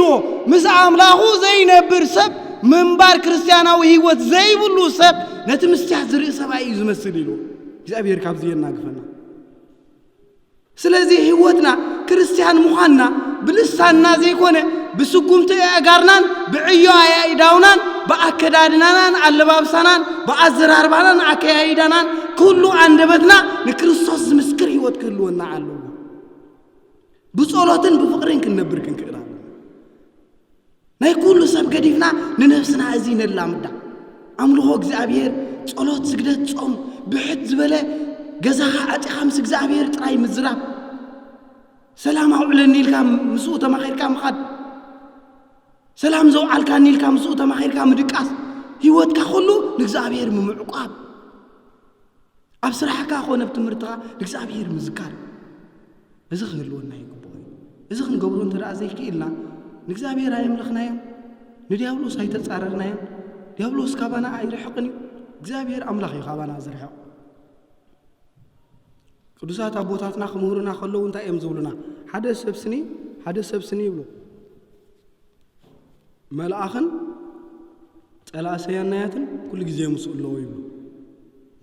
ምስ አምላኹ ዘይ ነብር ሰብ መንባር ክርስቲያናዊ ህይወት ዘይ ብሉ ሰብ ነትምስያት ዝርኢ ሰባይ ዝመስል ኢሉ እግዚአብሔር ካብ ዝየና ግፈና ስለዚህ ህይወትና ክርስቲያን ሙኻና ብልሳና ዘይኮነ بسقومت أجارنان بعيو أيداونان بأكدادنان علبابسانان بأزرار بانان أكيدانان كله عند بدنا نكريستوس مسكري وتكلوا النعلو بصلاتن بفقرين كنبر كنكرا ناي كل سب قديفنا ننفسنا أزين اللامدا عملوه እግዚአብሔር ጸሎት ስግደት ጾም ብሕት ዝበለ ገዛኻ አጢ خمس እግዚአብሔር ጥራይ ምዝራብ ሰላም አውዕለኒ ኢልካ ምስኡ ተማኺርካ ምኻድ ሰላም ዘውዓልካ ኒልካ ምስኡ ተማኺርካ ምድቃስ ህይወትካ ሁሉ ለእግዚአብሔር ምምዕቋብ ኣብ ስራሕካ ኾነ ብትምህርትኻ ለእግዚአብሔር ምዝካር እዚ ክህልወና ይግባእ እዚ ክንገብሮ እንተደኣ ዘይክኢልና ለእግዚአብሔር ኣይምልኽናዮም ንዲያብሎስ ኣይተጻረርናዮም ዲያብሎስ ካባና ኣይርሕቕን እግዚአብሔር አምላኽ እዩ ካባና ዝርሕቕ ቅዱሳት አቦታትና ክምሁሩና ከለው እንታይ እዮም ዝብሉና ሓደ ሰብስኒ ይብሉ መልአኽን ጸላእሰያናያትን ኩሉ ግዜ ምስኡ ኣለዎ ይብሉ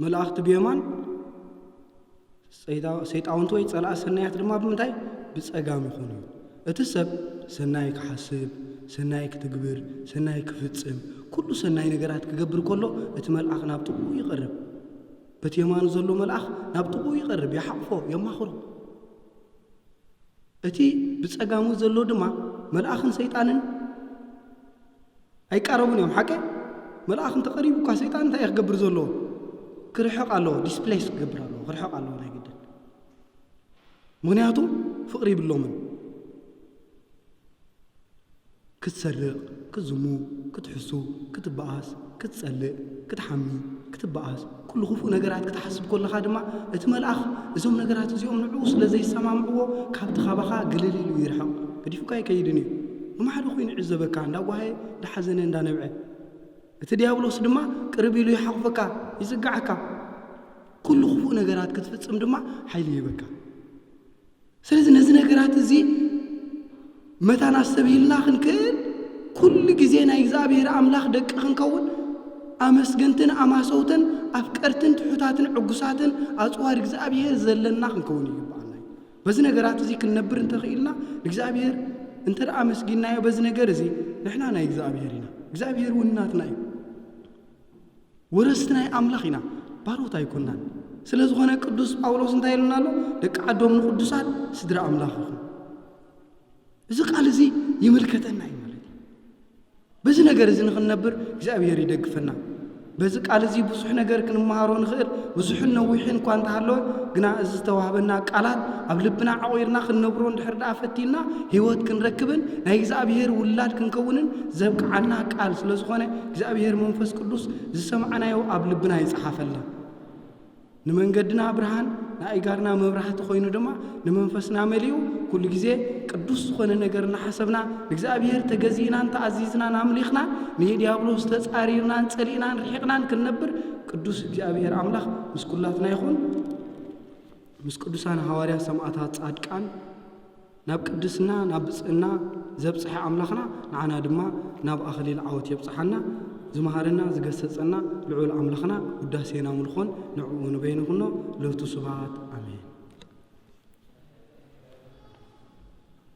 መልአኽቲ ብየማን ሰይጣውንቲ ወይ ጸላእሰናያት ድማ ብምንታይ ብጸጋም ይኾኑ እዩ እቲ ሰብ ሰናይ ክሓስብ ሰናይ ክትግብር ሰናይ ክፍጽም ኩሉ ሰናይ ነገራት ክገብር ከሎ እቲ መልአኽ ናብ ጥቑ ይቐርብ በቲ የማኑ ዘሎ መልአኽ ናብ ጥቑ ይቐርብ ይሓቕፎ የማኽሮ እቲ ብጸጋሙ ዘሎ ድማ መልአኽን ሰይጣንን ኣይቃረቡን እዮም ሓቀ መልአኽን ተቐሪቡካ ሰይጣን እንታይ ክገብር ዘለዎ ክርሕቕ ኣለዎ ዲስፕሌስ ክገብር ኣለዎ ክርሕቕ ኣለዎ ናይ ግድን ምክንያቱ ፍቕሪ ይብሎምን ክትሰርቕ ክትዝሙ ክትሕሱ ክትበኣስ ክትጸልእ ክትሓሚ ክትበኣስ ኩሉ ክፉእ ነገራት ክትሓስብ ከለኻ ድማ እቲ መልአኽ እዞም ነገራት እዚኦም ንዕኡ ስለ ዘይሰማምዕዎ ካብቲ ኻባኻ ግልል ኢሉ ይርሕቕ ገዲፉካ ይከይድን እዩ ንማሓደ ኮይኑ ይዕዘበካ እንዳጓሃየ እንዳሓዘነ እንዳነብዐ እቲ ዲያብሎስ ድማ ቅርብ ኢሉ ይሓቕፈካ ይዝጋዓካ ኩሉ ክፉእ ነገራት ክትፍጽም ድማ ሓይሊ ይበካ ስለዚ ነዚ ነገራት እዚ መታና ሰቢልና ክንክእል ኩሉ ግዜ ናይ እግዚአብሔር አምላኽ ደቂ ክንከውን አመስገንትን አማሰውትን አፍቀርትን ትሑታትን ዕጉሳትን አጽዋር እግዚአብሔር ዘለና ክንከውን ይባልና በዚ ነገራት እዚ ክንነብር እንተኽኢልና እግዚአብሔር እንተ አመስግናዮ በዚ ነገር እዚ ንሕና ናይ እግዚአብሔር ኢና እግዚአብሔር ውናትና እዩ ወረስትና አምላኽ ኢና ባሮት ኣይኮንናን ስለዝኾነ ቅዱስ ጳውሎስ እንታይ ይሉና ኣሎ ደቂ ዓዶም ንቅዱሳት ስድራ አምላኽ ይኹን እዚ ቃል እዚ ይምልከተና እዩ ማለት በዚ ነገር እዚ ንኽንነብር እግዚአብሔር ይደግፈና በዚ ቃል እዚ ብዙሕ ነገር ክንመሃሮ ንኽእል ብዙሕን ነዊሕን እኳ እንተሃለወ ግና እዚ ዝተዋህበና ቃላት ኣብ ልብና ዓቂርና ክንነብሮ እንድሕር ደኣ ፈቲና ህይወት ክንረክብን ናይ እግዚአብሔር ውላድ ክንከውንን ዘብቅዓና ቃል ስለ ዝኾነ እግዚአብሔር መንፈስ ቅዱስ ዝሰምዓናዮ ኣብ ልብና ይጽሓፈልና ንመንገድና ብርሃን ንኣይጋርና መብራህቲ ኮይኑ ድማ ንመንፈስና መሊኡ ኩሉ ግዜ ቅዱስ ዝኾነ ነገር እናሓሰብና እግዚአብሔር ተገዚእናን ተኣዚዝናን ኣምሊኽና ንዲያብሎስ ተጻሪርናን ጸሊእናን ርሒቕናን ክንነብር ቅዱስ እግዚአብሔር አምላኽ ምስ ኩላትና ይኹን ምስ ቅዱሳን ሐዋርያት ሰማዕታት ጻድቃን ናብ ቅድስና ናብ ብጽዕና ዘብጽሐ አምላኽና ንዓና ድማ ናብ ኣኽሊል ዓወት የብጽሐና ዝመሃረና ዝገሰጸና ልዑል አምላኽና ውዳሴና ምልኾን ንዕኡ ንበይንኹኖ ለቱ ስብሐት አሜን